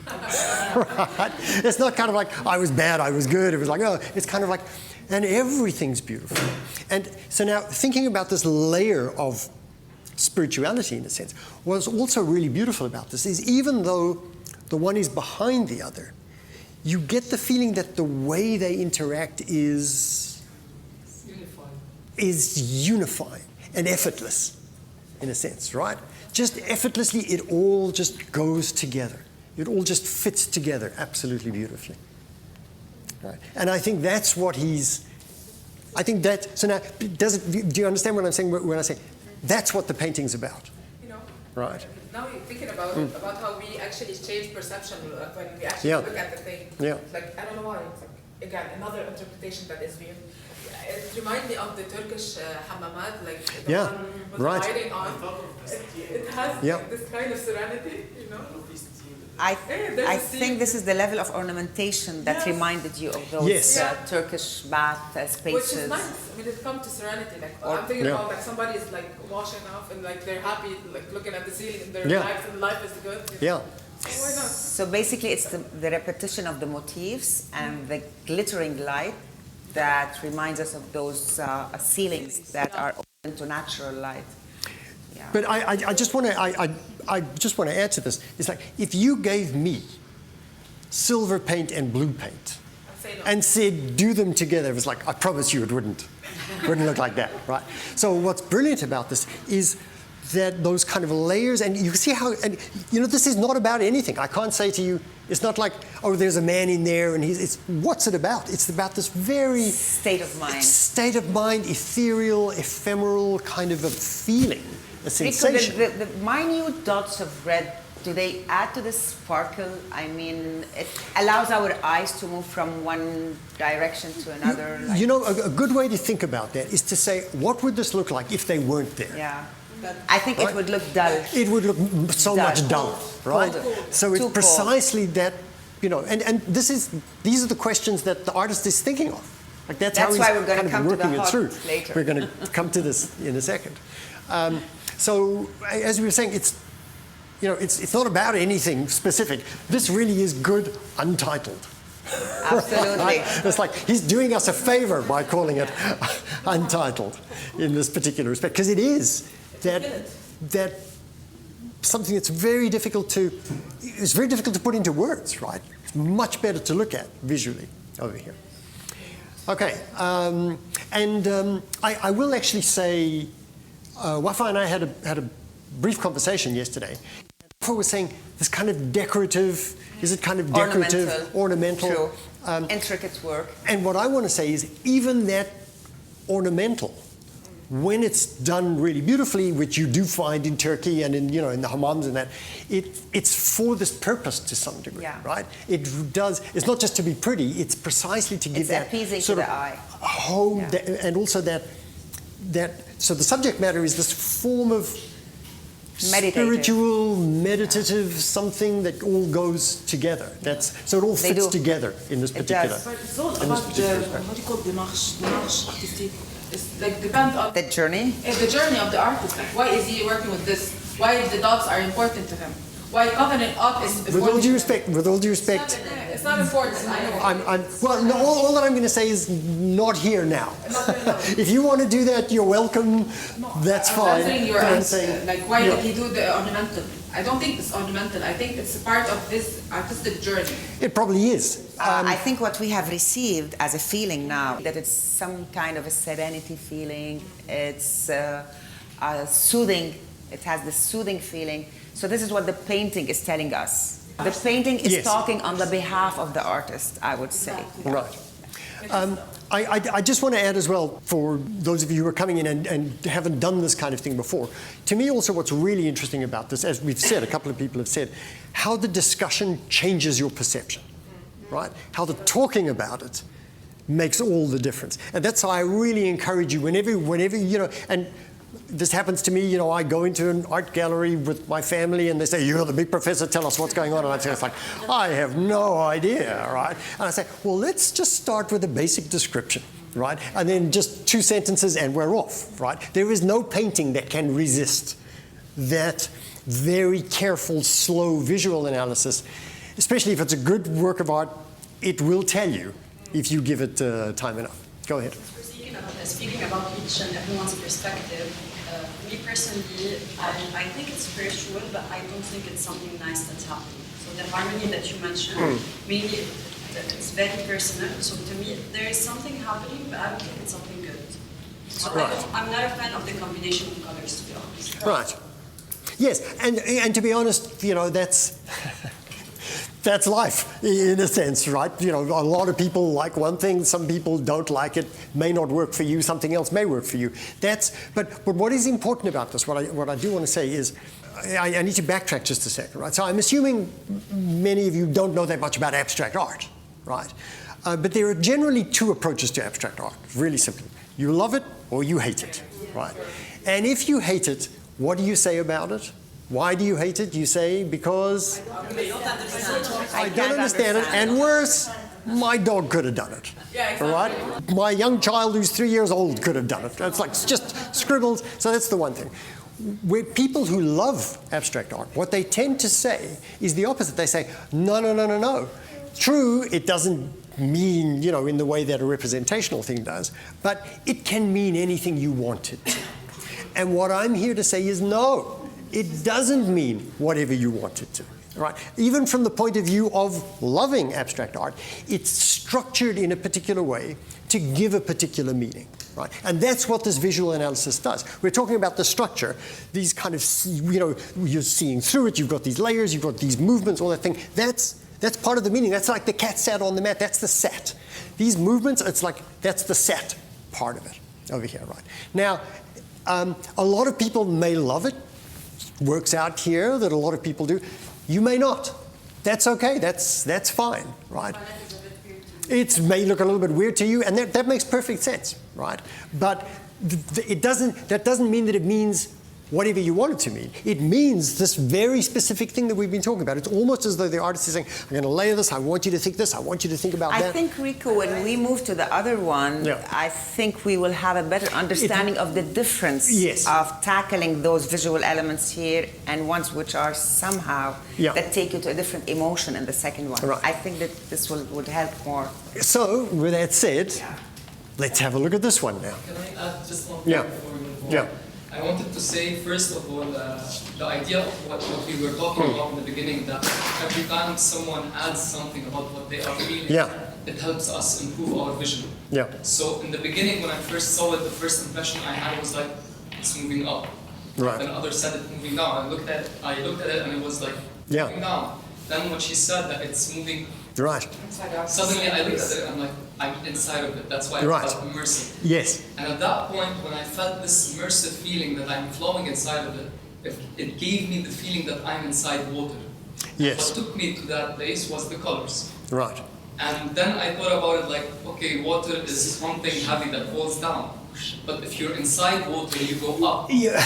[SPEAKER 2] Right? It's not kind of like, I was bad, I was good. It was like, oh, it's kind of like, and everything's beautiful. And so now, thinking about this layer of spirituality, in a sense, what's also really beautiful about this is even though the one is behind the other, you get the feeling that the way they interact is unifying and effortless, in a sense, right? Just effortlessly, it all just goes together. It all just fits together absolutely beautifully. Right? And I think that's what I think that, so now, do you understand what I'm saying when I say, that's what the painting's about?
[SPEAKER 11] You know,
[SPEAKER 2] right?
[SPEAKER 11] Now you're thinking about how we actually change perception when we actually look at the thing.
[SPEAKER 2] Yeah.
[SPEAKER 11] Like, I don't know why, it's like, again, another interpretation that is weird. It reminds me of the Turkish hammamat, like the one with lighting on. It has this kind of serenity, you know?
[SPEAKER 1] I think this is the level of ornamentation that reminded you of those Turkish bath spaces.
[SPEAKER 11] Which is nice. I mean, it comes to serenity. Like I'm thinking about like somebody is like washing off and like they're happy, like looking at the ceiling and their life and life is good.
[SPEAKER 2] Yeah.
[SPEAKER 11] So why not?
[SPEAKER 1] So basically, it's the repetition of the motifs and the glittering light that reminds us of those ceilings that are open to natural light. Yeah.
[SPEAKER 2] But I just want to add to this. It's like if you gave me silver paint and blue paint and said do them together, it was like, I promise you it wouldn't look like that, right? So what's brilliant about this is that those kind of layers, and you see how, and you know, this is not about anything. I can't say to you, it's not like, oh, there's a man in there and what's it about? It's about this very
[SPEAKER 1] state of mind,
[SPEAKER 2] ethereal, ephemeral kind of a feeling. A sensation.
[SPEAKER 1] Rico, the minute dots of red, do they add to the sparkle? I mean, it allows our eyes to move from one direction to another.
[SPEAKER 2] You know, a good way to think about that is to say, what would this look like if they weren't there?
[SPEAKER 1] Yeah. I think it would look dull.
[SPEAKER 2] It would look so much dull, right? So it's precisely that, you know, and these are the questions that the artist is thinking of. Like that's how he's
[SPEAKER 1] why we're going to come
[SPEAKER 2] working
[SPEAKER 1] to the
[SPEAKER 2] it through.
[SPEAKER 1] Later.
[SPEAKER 2] We're going to come to this in a second. So as we were saying, it's not about anything specific. This really is good untitled.
[SPEAKER 1] Absolutely.
[SPEAKER 2] Right? It's like he's doing us a favor by calling it untitled in this particular respect, because it is that something that's very difficult to put into words, right? It's much better to look at visually over here. Okay, I will actually say, Wafa and I had a brief conversation yesterday. Wafa was saying this kind of decorative, is it kind of decorative, ornamental?
[SPEAKER 1] Intricate work.
[SPEAKER 2] And what I want to say is even that ornamental, when it's done really beautifully, which you do find in Turkey and in the hammams and that, it's for this purpose to some degree, right? It's not just to be pretty, it's precisely to give that sort of home, and also that so the subject matter is this form of spiritual, meditative something that all goes together. So it all fits together in this particular.
[SPEAKER 11] But it's all about what do you call the marche artistique? It's like depends on
[SPEAKER 1] the journey.
[SPEAKER 11] The journey of the artist. Like why is he working with this? Why the dots are important to him? Why covenant up is important?
[SPEAKER 2] With all due respect.
[SPEAKER 11] It's not important. I know.
[SPEAKER 2] Well, no, all that I'm going to say is not here now. If you want to do that, you're welcome. That's fine.
[SPEAKER 11] I'm saying, like, why did he do the ornamental? I don't think it's ornamental. I think it's a part of his artistic journey.
[SPEAKER 2] It probably is.
[SPEAKER 1] I think what we have received as a feeling now, that it's some kind of a serenity feeling. It's soothing. It has this soothing feeling. So this is what the painting is telling us. The painting is talking on the behalf of the artist, I would say.
[SPEAKER 2] Right. I just want to add as well, for those of you who are coming in and haven't done this kind of thing before, to me also what's really interesting about this, as we've said, a couple of people have said, how the discussion changes your perception, right? How the talking about it makes all the difference. And that's why I really encourage you, whenever and this happens to me, I go into an art gallery with my family and they say, you're the big professor, tell us what's going on. And I say, it's like, I have no idea, right? And I say, well, let's just start with a basic description. right? And then just 2 sentences and we're off, right? There is no painting that can resist that very careful, slow visual analysis, especially if it's a good work of art. It will tell you if you give it time enough. Go ahead.
[SPEAKER 13] Speaking about each and everyone's perspective, me personally, I think it's spiritual, but I don't think it's something nice that's happening. So the harmony that you mentioned, maybe it's very personal. So to me, there is something happening, but I don't think it's something good. So I'm not a fan of the combination of colors, to be honest.
[SPEAKER 2] Right. Yes, and to be honest, you know, that's that's life in a sense, right? You know, a lot of people like one thing, some people don't like it, may not work for you, something else may work for you. But what is important about this, what I do want to say is, I need to backtrack just a second, right? So I'm assuming many of you don't know that much about abstract art, right? But there are generally 2 approaches to abstract art, really simply. You love it or you hate it, right? And if you hate it, what do you say about it? Why do you hate it? You say, because I don't understand it, and worse, my dog could have done it.
[SPEAKER 11] Yeah, exactly.
[SPEAKER 2] All right? My young child who's 3 years old could have done it. It's like just scribbles. So that's the one thing. Where people who love abstract art, what they tend to say is the opposite. They say, no, no, no, no, no. True, it doesn't mean, you know, in the way that a representational thing does, but it can mean anything you want it to. And what I'm here to say is no. It doesn't mean whatever you want it to, right? Even from the point of view of loving abstract art, it's structured in a particular way to give a particular meaning, right? And that's what this visual analysis does. We're talking about the structure, these kind of, you know, you're seeing through it, you've got these layers, you've got these movements, all that thing. That's part of the meaning. That's like the cat sat on the mat, that's the set. These movements, it's like, that's the set part of it over here, right? Now, a lot of people may love it. Works out here that a lot of people do. You may not. That's okay. That's fine, right? It may look a little bit weird to you, and that makes perfect sense, right? But that doesn't mean that it means whatever you want it to mean. It means this very specific thing that we've been talking about. It's almost as though the artist is saying, I'm going to layer this, I want you to think this, I want you to think about that.
[SPEAKER 1] I think, Rico, when we move to the other one, I think we will have a better understanding of the difference of tackling those visual elements here and ones which are somehow that take you to a different emotion in the second one.
[SPEAKER 2] Right.
[SPEAKER 1] I think that this would help more.
[SPEAKER 2] So, with that said, let's have a look at this one now.
[SPEAKER 8] Can I add just one thing before we move on? Yeah. I wanted to say, first of all, the idea of what we were talking about in the beginning, that every time someone adds something about what they are feeling, it helps us improve our vision.
[SPEAKER 2] Yeah.
[SPEAKER 8] So in the beginning, when I first saw it, the first impression I had was like, it's moving up.
[SPEAKER 2] Right.
[SPEAKER 8] Then others said it's moving down. I looked at it and it was like, moving down. Then when she said that it's moving suddenly I looked at it and I'm like, I'm inside of it. That's why I felt immersive.
[SPEAKER 2] Yes.
[SPEAKER 8] And at that point, when I felt this immersive feeling that I'm flowing inside of it, it gave me the feeling that I'm inside water.
[SPEAKER 2] Yes.
[SPEAKER 8] What took me to that place was the colors.
[SPEAKER 2] Right.
[SPEAKER 8] And then I thought about it like, okay, water is something heavy that falls down. But if you're inside water, you go up.
[SPEAKER 2] Yeah.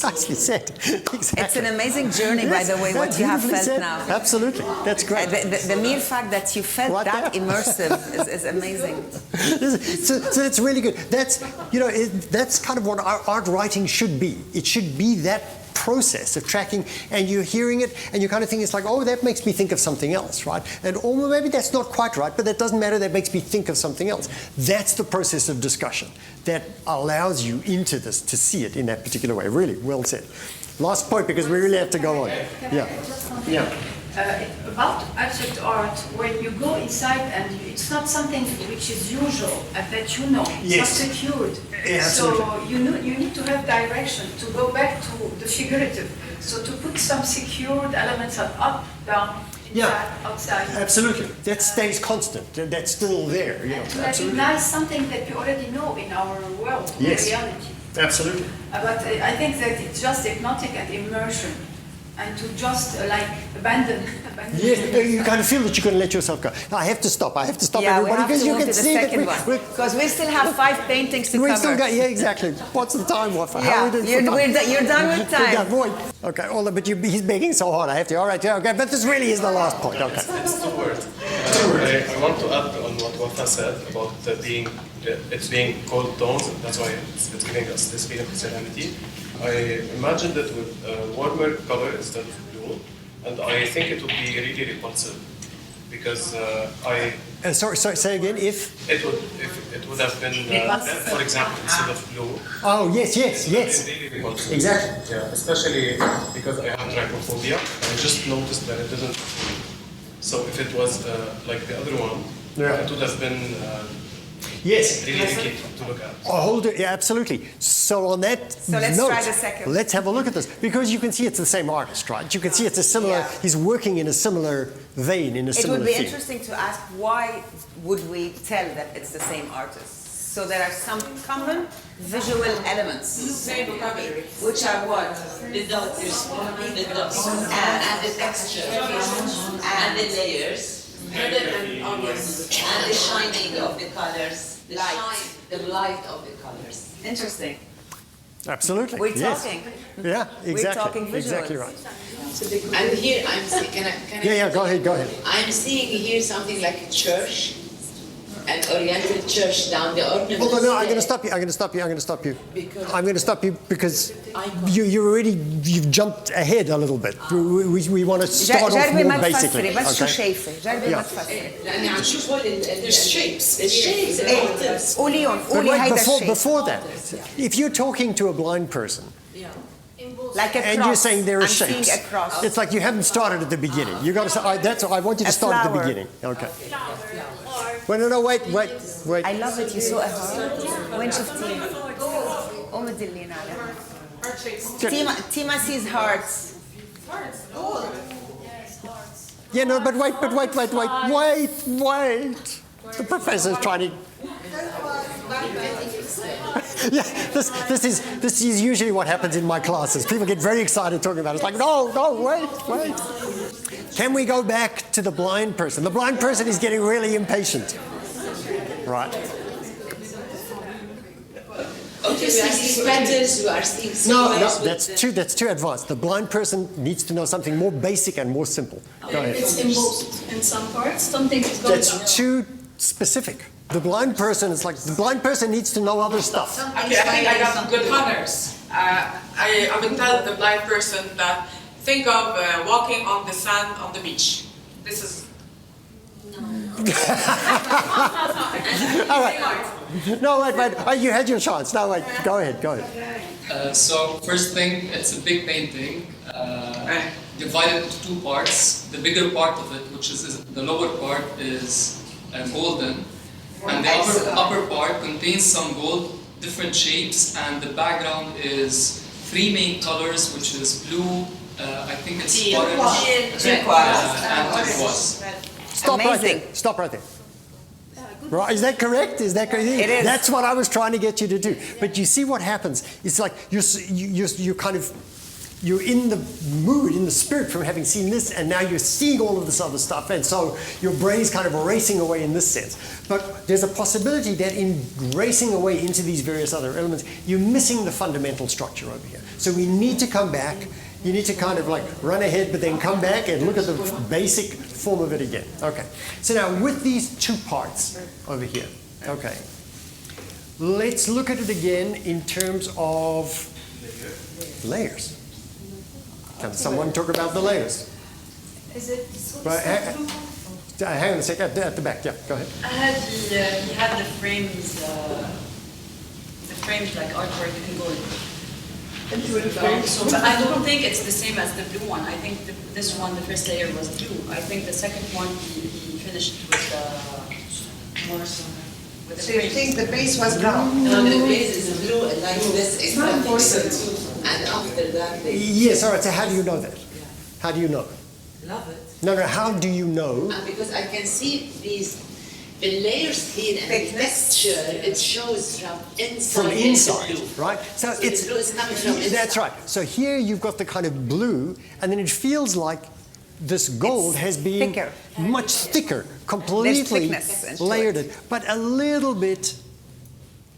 [SPEAKER 2] Nicely said. Exactly.
[SPEAKER 1] It's an amazing journey, by the way, what you have felt now.
[SPEAKER 2] Absolutely. That's great.
[SPEAKER 1] The mere fact that you felt that immersive is amazing.
[SPEAKER 2] So it's really good. That's, you know, that's kind of what art writing should be. It should be that process of tracking, and you're hearing it, and you kind of think it's like, oh, that makes me think of something else, right? And or maybe that's not quite right, but that doesn't matter, that makes me think of something else. That's the process of discussion that allows you into this, to see it in that particular way. Really, well said. Last point, because we really have to go on.
[SPEAKER 3] About abstract art, when you go inside and it's not something which is usual that you know, it's not secured. So you need to have direction to go back to the figurative. So to put some secured elements of up, down, inside, outside.
[SPEAKER 2] Absolutely. That stays constant. That's still there. You know,
[SPEAKER 3] to recognize something that you already know in our world, reality.
[SPEAKER 2] Absolutely.
[SPEAKER 3] But I think that it's just hypnotic and immersion. And to just like abandon
[SPEAKER 2] Yes, you kind of feel that you're going to let yourself go. Now, I have to stop. I have to stop everybody because you can see that
[SPEAKER 1] because we still have 5 paintings to
[SPEAKER 2] we
[SPEAKER 1] cover.
[SPEAKER 2] Still got, yeah, exactly. What's the time, Wafa?
[SPEAKER 1] Yeah, you're done with time.
[SPEAKER 2] Okay, although, but he's begging so hard. I have to. All right, yeah, okay. But this really is the last point. Okay.
[SPEAKER 6] It's 2 words. I want to add on what Wafa said about it's being cold tones. That's why it's giving us this feeling of serenity. I imagined it with a warmer color instead of blue, and I think it would be really repulsive because
[SPEAKER 2] sorry, say again. If
[SPEAKER 6] it would have been red, for example, instead of blue.
[SPEAKER 2] Oh yes.
[SPEAKER 6] Really repulsive.
[SPEAKER 2] Exactly.
[SPEAKER 6] Yeah, especially because I have trypophobia. I just noticed that it doesn't. So if it was like the other one, it would have been.
[SPEAKER 2] Yes.
[SPEAKER 6] Really tricky to look at.
[SPEAKER 2] Oh, hold it. Yeah, absolutely. So on that
[SPEAKER 1] let's
[SPEAKER 2] note,
[SPEAKER 1] try the second.
[SPEAKER 2] Let's have a look at this because you can see it's the same artist, right? You can see it's a similar. Yeah. He's working in a similar vein, in a similar.
[SPEAKER 1] It would be
[SPEAKER 2] theme.
[SPEAKER 1] interesting to ask why would we tell that it's the same artist? So there are some common visual elements.
[SPEAKER 4] Same vocabulary.
[SPEAKER 1] Which are what?
[SPEAKER 4] The dots, and the texture, and the layers. And the shining of the colors, the light of the colors.
[SPEAKER 1] Interesting.
[SPEAKER 2] Absolutely.
[SPEAKER 1] We're talking.
[SPEAKER 2] Yeah, exactly.
[SPEAKER 1] We're talking visuals.
[SPEAKER 2] Exactly right.
[SPEAKER 4] And here I'm seeing. Can I?
[SPEAKER 2] Go ahead.
[SPEAKER 4] I'm seeing here something like a church, an Oriental church down the ornament.
[SPEAKER 2] Hold on, no, I'm going to stop you. I'm going to stop you because you've jumped ahead a little bit. We want to start off more basically.
[SPEAKER 4] There's shapes.
[SPEAKER 2] Before that, if you're talking to a blind person,
[SPEAKER 1] like a
[SPEAKER 2] and
[SPEAKER 1] cross.
[SPEAKER 2] you're saying there are shapes,
[SPEAKER 1] cross.
[SPEAKER 2] it's like you haven't started at the beginning. You got to say, I want you to start at the beginning. Okay. Well, no, wait.
[SPEAKER 1] I love it. You saw a heart. When شفتيه؟ مدلين على. Tima sees hearts.
[SPEAKER 2] Yeah, no, but wait. The professor's trying to. Yeah, this is usually what happens in my classes. People get very excited talking about it. It's like, no, wait. Can we go back to the blind person? The blind person is getting really impatient. Right.
[SPEAKER 4] Okay, we are seeing patterns, we are seeing
[SPEAKER 2] No, that's too advanced. The blind person needs to know something more basic and more simple. Go ahead.
[SPEAKER 5] It's embossed in some parts, something is going on.
[SPEAKER 2] That's too specific. The blind person is like, the blind person needs to know other stuff.
[SPEAKER 11] Okay, I think I got good honors. I would tell the blind person that think of walking on the sand on the beach. This is...
[SPEAKER 2] All right. No, wait. You had your chance. No, wait. Go ahead.
[SPEAKER 8] So first thing, it's a big painting, divided into 2 parts. The bigger part of it, which is the lower part, is golden, and the upper part contains some gold, different shapes, and the background is 3 main colors, which is blue, I think it's orange, and turquoise.
[SPEAKER 2] Stop right there. Right, is that correct? It is. That's what I was trying to get you to do. But you see what happens? It's like you're in the mood, in the spirit from having seen this, and now you're seeing all of this other stuff, and so your brain's kind of racing away in this sense. But there's a possibility that in racing away into these various other elements, you're missing the fundamental structure over here. So we need to come back. You need to kind of like run ahead, but then come back and look at the basic form of it again. Okay. So now with these 2 parts over here, okay, let's look at it again in terms of layers. Can someone talk about the layers?
[SPEAKER 5] Is it
[SPEAKER 2] hang on a second, at the back, yeah, go ahead.
[SPEAKER 13] He had the frames like artwork in gold. But I don't think it's the same as the blue one. I think this one, the first layer was blue. I think the second one he finished with the
[SPEAKER 9] So you think the base was brown?
[SPEAKER 4] No, the base is blue and like this. And after that,
[SPEAKER 2] yes, all right, so how do you know that? How do you know?
[SPEAKER 4] Love it.
[SPEAKER 2] No, how do you know?
[SPEAKER 4] Because I can see the layers here and the texture, it shows from inside.
[SPEAKER 2] From inside, right?
[SPEAKER 4] So it's coming from inside.
[SPEAKER 2] That's right. So here you've got the kind of blue, and then it feels like this gold has been
[SPEAKER 1] thicker.
[SPEAKER 2] much thicker, completely layered it, but a little bit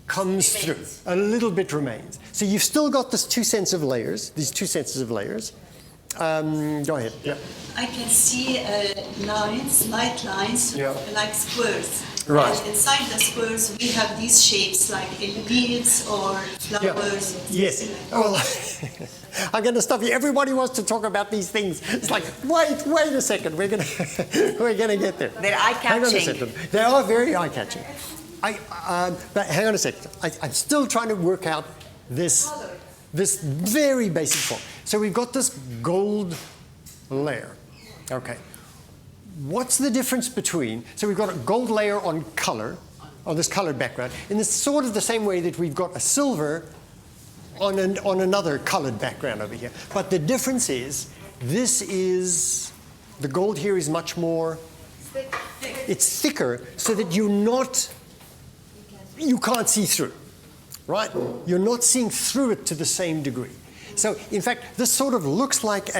[SPEAKER 2] comes through, a little bit remains. So you've still got this two sets of layers, these two sets of layers. Go ahead. Yeah.
[SPEAKER 14] I can see lines, light lines, like squares.
[SPEAKER 2] Right.
[SPEAKER 14] And inside the squares, we have these shapes like leaves or flowers.
[SPEAKER 2] Yes. Well, I'm going to stop you. Everybody wants to talk about these things. It's like, wait a second. We're going to get there.
[SPEAKER 1] They're eye-catching.
[SPEAKER 2] Hang on a second. They are very eye-catching. But hang on a second. I'm still trying to work out this very basic form. So we've got this gold layer. Okay. What's the difference between, so we've got a gold layer on color, on this colored background, in this sort of the same way that we've got a silver on another colored background over here. But the difference is, the gold here is much more, it's thicker so that you can't see through, right? You're not seeing through it to the same degree. So in fact, this sort of looks like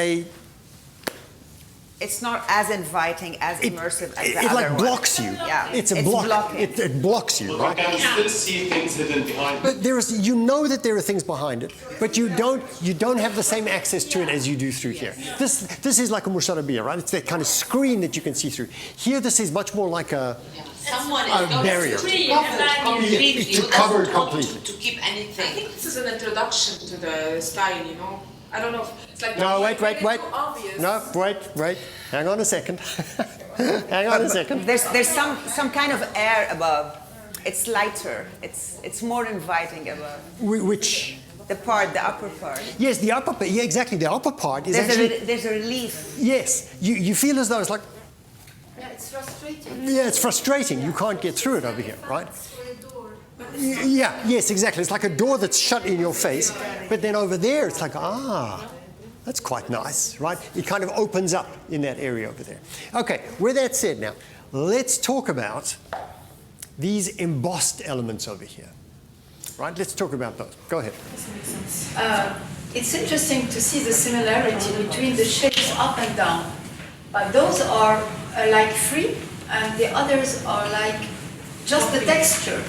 [SPEAKER 1] it's not as inviting, as immersive as the other
[SPEAKER 2] one. It like blocks
[SPEAKER 1] one.
[SPEAKER 2] you.
[SPEAKER 1] Yeah.
[SPEAKER 2] It's a block. It blocks you, right?
[SPEAKER 6] You can still see things hidden behind it.
[SPEAKER 2] But you know that there are things behind it, but you don't have the same access to it as you do through here. This is like a musharabiyya, right? It's that kind of screen that you can see through. Here, this is much more like a barrier.
[SPEAKER 4] It's
[SPEAKER 2] covered completely.
[SPEAKER 4] To keep anything.
[SPEAKER 11] I think this is an introduction to the style, you know. I don't know. It's like
[SPEAKER 2] No, wait.
[SPEAKER 11] obvious.
[SPEAKER 2] No, wait. Hang on a second. Hang on a second.
[SPEAKER 1] There's some kind of air above. It's lighter. It's more inviting above.
[SPEAKER 2] Which?
[SPEAKER 1] The upper part.
[SPEAKER 2] Yes, the upper part. Yeah, exactly. The upper part is
[SPEAKER 1] there's a relief.
[SPEAKER 2] Yes, you feel as though it's like.
[SPEAKER 12] Yeah, it's frustrating.
[SPEAKER 2] Yeah, it's frustrating. You can't get through it over here, right? Yeah, yes, exactly. It's like a door that's shut in your face, but then over there it's like, that's quite nice, right? It kind of opens up in that area over there. Okay, with that said now, let's talk about these embossed elements over here, right? Let's talk about those. Go ahead.
[SPEAKER 3] It's interesting to see the similarity between the shapes up and down, but those are like free, and the others are like just the texture.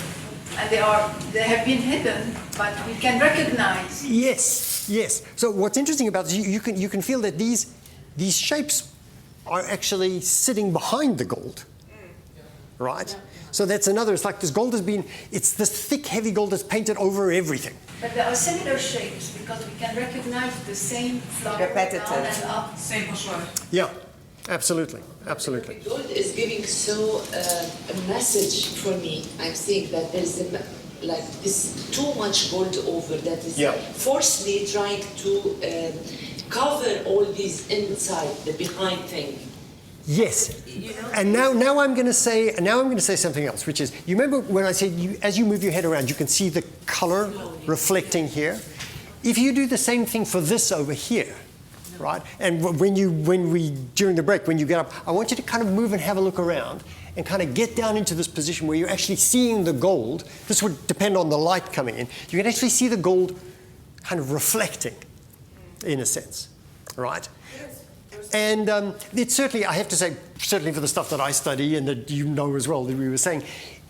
[SPEAKER 3] And they have been hidden, but we can recognize.
[SPEAKER 2] Yes. So what's interesting about this, you can feel that these shapes are actually sitting behind the gold, right? So that's another. It's like this gold it's this thick, heavy gold that's painted over everything.
[SPEAKER 3] But there are similar shapes because we can recognize the same flower down and up.
[SPEAKER 11] Same pocheur.
[SPEAKER 2] Yeah. Absolutely.
[SPEAKER 4] Gold is giving a message for me. I'm saying that there's this too much gold over that is forcefully trying to cover all these inside, the behind thing.
[SPEAKER 2] Yes. And now I'm going to say something else, which is, you remember when I said as you move your head around, you can see the color reflecting here. If you do the same thing for this over here, right? And during the break, when you get up, I want you to kind of move and have a look around and kind of get down into this position where you're actually seeing the gold. This would depend on the light coming in. You can actually see the gold kind of reflecting, in a sense, right? And it's certainly, I have to say, certainly for the stuff that I study and that you know as well, that we were saying,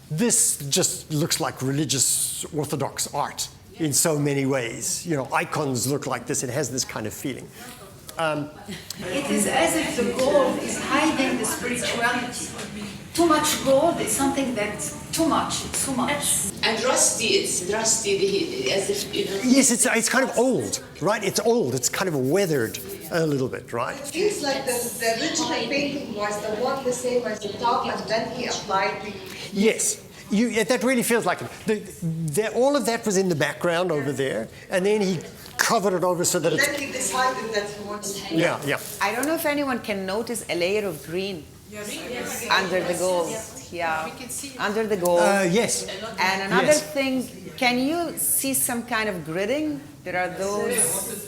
[SPEAKER 2] this just looks like religious Orthodox art in so many ways. You know, icons look like this. It has this kind of feeling.
[SPEAKER 3] It is as if the gold is hiding the spirituality. Too much gold is something that's too much. It's too much.
[SPEAKER 4] And rusty, it's rusty, as if, you know.
[SPEAKER 2] Yes, it's kind of old, right? It's old. It's kind of weathered a little bit, right?
[SPEAKER 15] It feels like the original painting was the one the same as the top, and then he applied the...
[SPEAKER 2] Yes. That really feels like it. All of that was in the background over there, and then he covered it over so that it's...
[SPEAKER 15] Then he decided that he wants...
[SPEAKER 2] Yeah.
[SPEAKER 1] I don't know if anyone can notice a layer of green under the gold. Yeah, under the gold.
[SPEAKER 2] Yes.
[SPEAKER 1] And another thing, can you see some kind of gridding? There are those...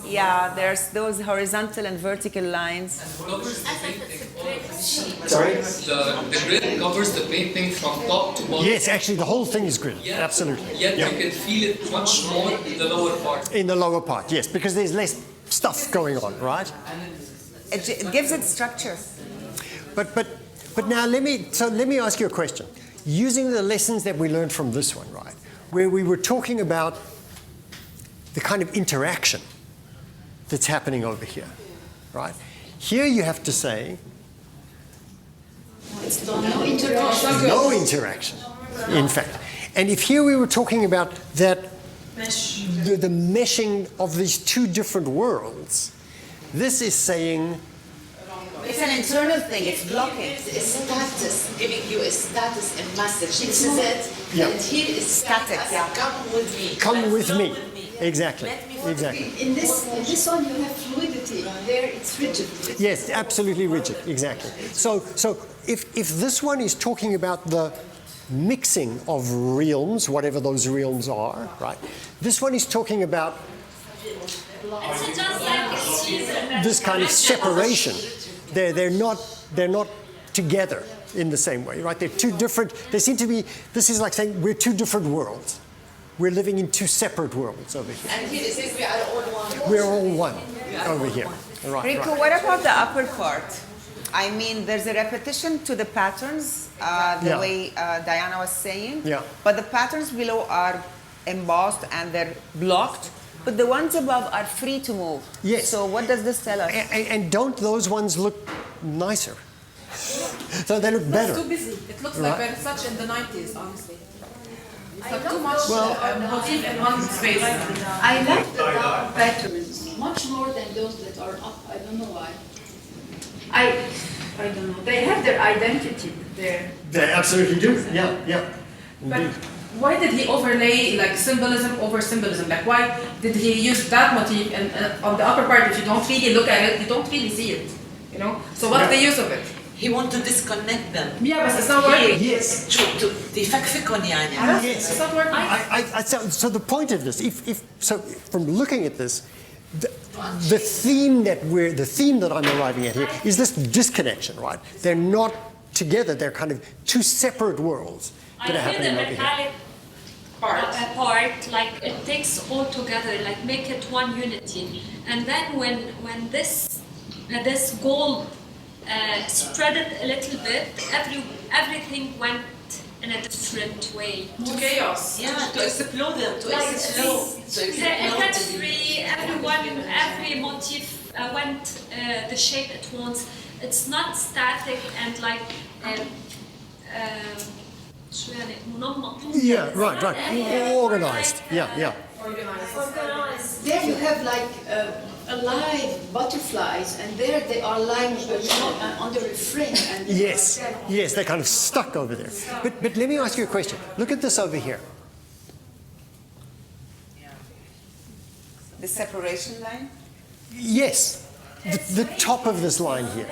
[SPEAKER 1] Yeah, there's those horizontal and vertical lines.
[SPEAKER 8] Sorry? The grid covers the painting from top to bottom.
[SPEAKER 2] Yes, actually the whole thing is grid.
[SPEAKER 8] Yeah.
[SPEAKER 2] Absolutely.
[SPEAKER 8] Yet you can feel it much more in the lower part.
[SPEAKER 2] In the lower part, yes, because there's less stuff going on, right?
[SPEAKER 1] It gives it structure.
[SPEAKER 2] But now let me ask you a question. Using the lessons that we learned from this one, right, where we were talking about the kind of interaction that's happening over here, right? Here you have to say
[SPEAKER 12] No interaction.
[SPEAKER 2] no interaction, in fact. And if here we were talking about that, the meshing of these two different worlds, this is saying
[SPEAKER 4] it's an internal thing, it's blocking. It's status, giving you a status and message. This is it.
[SPEAKER 2] Yeah.
[SPEAKER 4] And here is static. Come with me.
[SPEAKER 2] come with me. Exactly. Exactly.
[SPEAKER 12] In this one you have fluidity. There it's rigid.
[SPEAKER 2] Yes, absolutely rigid. Exactly. So if this one is talking about the mixing of realms, whatever those realms are, right? This one is talking about this kind of separation. They're not together in the same way, right? They're two different. They seem to be. This is like saying we're two different worlds. We're living in two separate worlds over here.
[SPEAKER 4] And here it says we are all one.
[SPEAKER 2] We're all one over here. Right,
[SPEAKER 1] Rico,
[SPEAKER 2] right.
[SPEAKER 1] what about the upper part? I mean, there's a repetition to the patterns, the way Diana was saying.
[SPEAKER 2] Yeah.
[SPEAKER 1] But the patterns below are embossed and they're blocked. But the ones above are free to move.
[SPEAKER 2] Yes.
[SPEAKER 1] So what does this tell us?
[SPEAKER 2] And don't those ones look nicer? So they look better.
[SPEAKER 11] It's too busy. It looks
[SPEAKER 2] Right.
[SPEAKER 11] like very such in the 90s, honestly. It's like too much motif in one space.
[SPEAKER 12] I like the down patterns much more than those that are up. I don't know why.
[SPEAKER 3] I don't know. They have their identity there.
[SPEAKER 2] They absolutely do. Yeah, yeah.
[SPEAKER 11] But why did he overlay like symbolism over symbolism? Like why did he use that motif and on the upper part? If you don't really look at it, you don't really see it. You know. So what's the use of it?
[SPEAKER 4] He want to disconnect them.
[SPEAKER 11] Yeah, but it's not working.
[SPEAKER 2] Yes.
[SPEAKER 4] To يفكفكون يعني.
[SPEAKER 2] Yes.
[SPEAKER 11] It's not working.
[SPEAKER 2] So the point of this, so from looking at this, the theme that I'm arriving at here is this disconnection, right? They're not together. They're kind of two separate worlds
[SPEAKER 10] I
[SPEAKER 2] that are
[SPEAKER 10] feel the
[SPEAKER 2] happening over here.
[SPEAKER 10] metallic part, like it takes all together, like make it one unity. And then when this gold spread it a little bit, everything went in a different way.
[SPEAKER 11] To chaos.
[SPEAKER 4] Yeah, to explode them, to
[SPEAKER 10] Like
[SPEAKER 4] explode.
[SPEAKER 10] it got free, every motif went the shape it wants. It's not static and like شو يعني منمق.
[SPEAKER 2] Yeah, right. Organized. Yeah.
[SPEAKER 10] Organized.
[SPEAKER 12] There you have like alive butterflies, and there they are lying under a frame. And
[SPEAKER 2] Yes, they're kind of stuck over there. But let me ask you a question. Look at this over here.
[SPEAKER 1] The separation line?
[SPEAKER 2] Yes, the top of this line here.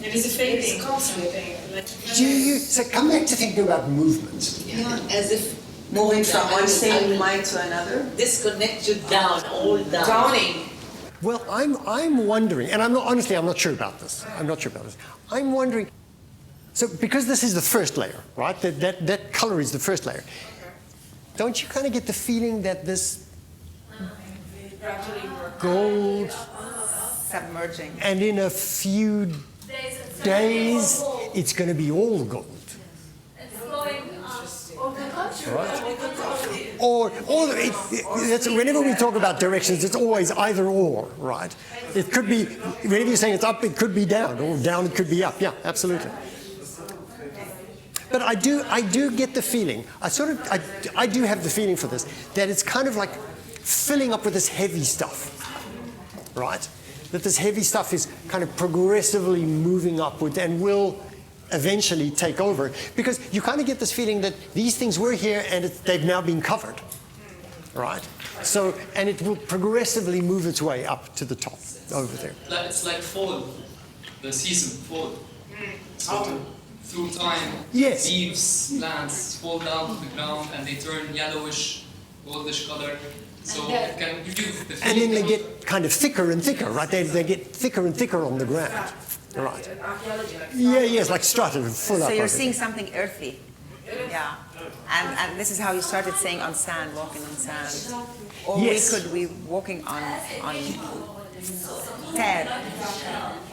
[SPEAKER 13] It is a fading.
[SPEAKER 2] So come back to thinking about movement.
[SPEAKER 4] Yeah, as if
[SPEAKER 1] Moving from one same line to another?
[SPEAKER 4] Disconnect you down, all down.
[SPEAKER 11] Downing.
[SPEAKER 2] Well, I'm wondering, and I'm not sure about this. I'm wondering. So because this is the first layer, right? That color is the first layer. Don't you kind of get the feeling that this gold
[SPEAKER 1] Submerging.
[SPEAKER 2] and in a few days it's going to be all gold?
[SPEAKER 10] It's going
[SPEAKER 2] That's, whenever we talk about directions, it's always either or, right? It could be, whenever you're saying it's up, it could be down, or down, it could be up. Yeah, absolutely. But I do get the feeling, I do have the feeling for this, that it's kind of like filling up with this heavy stuff, right? That this heavy stuff is kind of progressively moving upwards and will eventually take over, because you kind of get this feeling that these things were here and they've now been covered, right? So, and it will progressively move its way up to the top over there.
[SPEAKER 8] It's like fall, the season, fall. So through time,
[SPEAKER 2] Yes.
[SPEAKER 8] leaves, plants fall down to the ground and they turn yellowish, goldish color. So it can give you the
[SPEAKER 2] And
[SPEAKER 8] feeling.
[SPEAKER 2] then they get kind of thicker and thicker, right? They get thicker and thicker on the ground, right? Yes, like strata full up.
[SPEAKER 1] So you're
[SPEAKER 2] over
[SPEAKER 1] seeing
[SPEAKER 2] there.
[SPEAKER 1] something earthy. Yeah. And this is how you started saying on sand, walking on sand. Or
[SPEAKER 2] Yes.
[SPEAKER 1] we could be walking on Ted.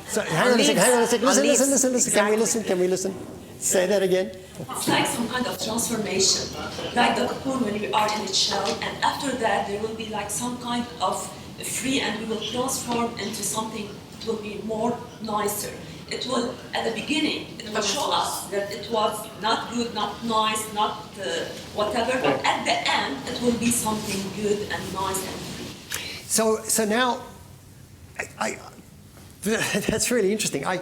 [SPEAKER 2] So hang on a second. Listen. Can we listen? Say that again.
[SPEAKER 7] It's like some kind of transformation, like the cocoon when we are in the shell, and after that there will be like some kind of free, and we will transform into something that will be more nicer. It will, at the beginning, it will show us that it was not good, not nice, not whatever, but at the end it will be something good and nice and free.
[SPEAKER 2] So now, that's really interesting. I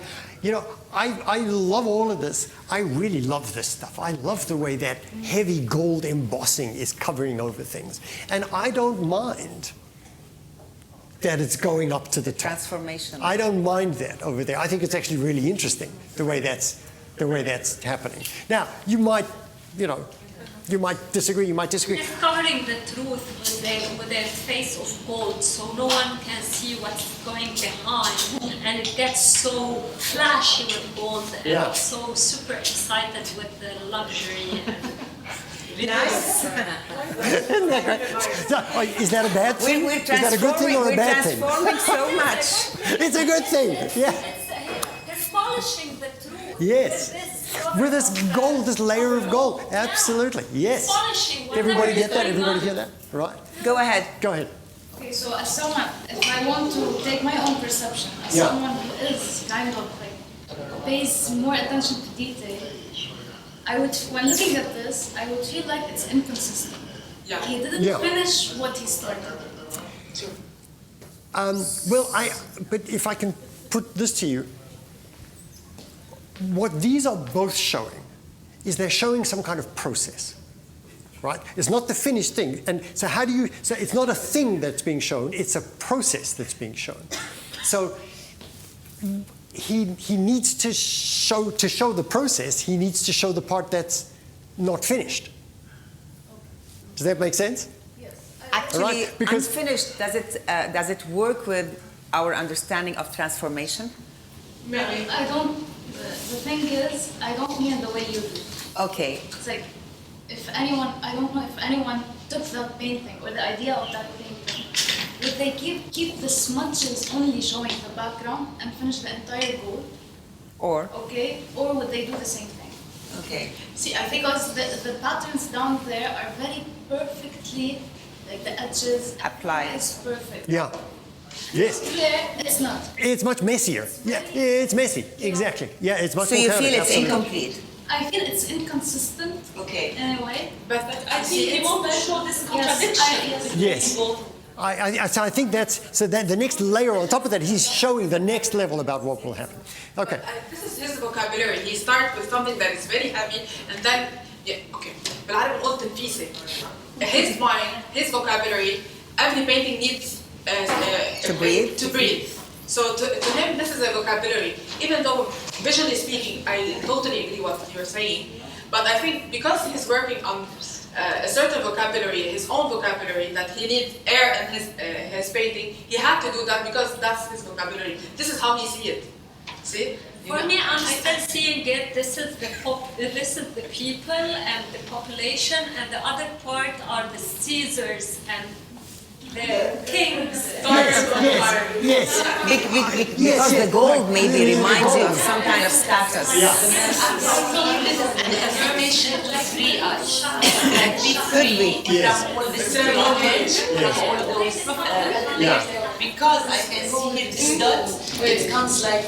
[SPEAKER 2] love all of this. I really love this stuff. I love the way that heavy gold embossing is covering over things. And I don't mind that it's going up to the top.
[SPEAKER 1] Transformation.
[SPEAKER 2] I don't mind that over there. I think it's actually really interesting the way that's happening. Now, you might disagree.
[SPEAKER 10] It's covering the truth with their face of gold, so no one can see what's going behind, and it gets so flashy with gold, and so super excited with the luxury.
[SPEAKER 1] Nice.
[SPEAKER 2] Isn't that great? Is that a bad thing?
[SPEAKER 1] We're
[SPEAKER 2] is that a good thing or a bad thing?
[SPEAKER 1] We're transforming so much.
[SPEAKER 2] It's a good thing. Yeah.
[SPEAKER 10] It's polishing the truth.
[SPEAKER 2] Yes. With this gold, this layer of gold. Absolutely. Yes. Everybody get that? Everybody hear that? Right.
[SPEAKER 1] Go ahead.
[SPEAKER 2] Go ahead.
[SPEAKER 12] Okay, so as someone, if I want to take my own perception, as someone who is kind of like pays more attention to detail, I would, when looking at this, I would feel like it's inconsistent.
[SPEAKER 11] Yeah.
[SPEAKER 12] He didn't finish what he started.
[SPEAKER 2] But if I can put this to you, what these are both showing is they're showing some kind of process, right? It's not the finished thing. And so so it's not a thing that's being shown, it's a process that's being shown. So he needs to show the process, he needs to show the part that's not finished. Does that make sense?
[SPEAKER 12] Yes.
[SPEAKER 1] Actually,
[SPEAKER 2] right, because
[SPEAKER 1] unfinished, does it work with our understanding of transformation?
[SPEAKER 12] I don't. The thing is, I don't mean the way you do.
[SPEAKER 1] Okay.
[SPEAKER 12] It's like, I don't know if anyone took that painting or the idea of that painting, would they keep the smudges only showing the background and finish the entire gold?
[SPEAKER 1] Or
[SPEAKER 12] would they do the same thing?
[SPEAKER 1] Okay.
[SPEAKER 12] See, I think because the patterns down there are very perfectly, like the edges.
[SPEAKER 1] Applied.
[SPEAKER 12] It's perfect.
[SPEAKER 2] yeah. Yes.
[SPEAKER 12] Here, it's not.
[SPEAKER 2] It's much messier. Yeah, it's messy. Exactly. Yeah, it's much
[SPEAKER 1] So
[SPEAKER 2] more
[SPEAKER 1] you
[SPEAKER 2] chaotic,
[SPEAKER 1] feel it's
[SPEAKER 2] absolutely.
[SPEAKER 1] incomplete?
[SPEAKER 12] I feel it's inconsistent.
[SPEAKER 1] Okay.
[SPEAKER 12] In a way.
[SPEAKER 11] But
[SPEAKER 7] I think we want to show this contradiction.
[SPEAKER 2] Yes. So I think the next layer on top of that, he's showing the next level about what will happen. Okay.
[SPEAKER 11] This is his vocabulary. He starts with something that is very heavy, and then بالعربي قلت الفيسة. His mind, his vocabulary, every painting needs
[SPEAKER 1] to breathe.
[SPEAKER 11] So to him, this is a vocabulary. Even though visually speaking, I totally agree with what you're saying, but I think because he's working on a certain vocabulary, his own vocabulary, that he needs air in his painting, he had to do that because that's his vocabulary. This is how he sees it. See?
[SPEAKER 10] For me, I'm still seeing it. This is the people and the population, and the other part are the Caesars and the kings.
[SPEAKER 2] Yes.
[SPEAKER 1] Because the gold maybe reminds you of some kind of status.
[SPEAKER 4] And the information to free us, and be free from all this image, from all those layers. Because I can see here this dot, it comes like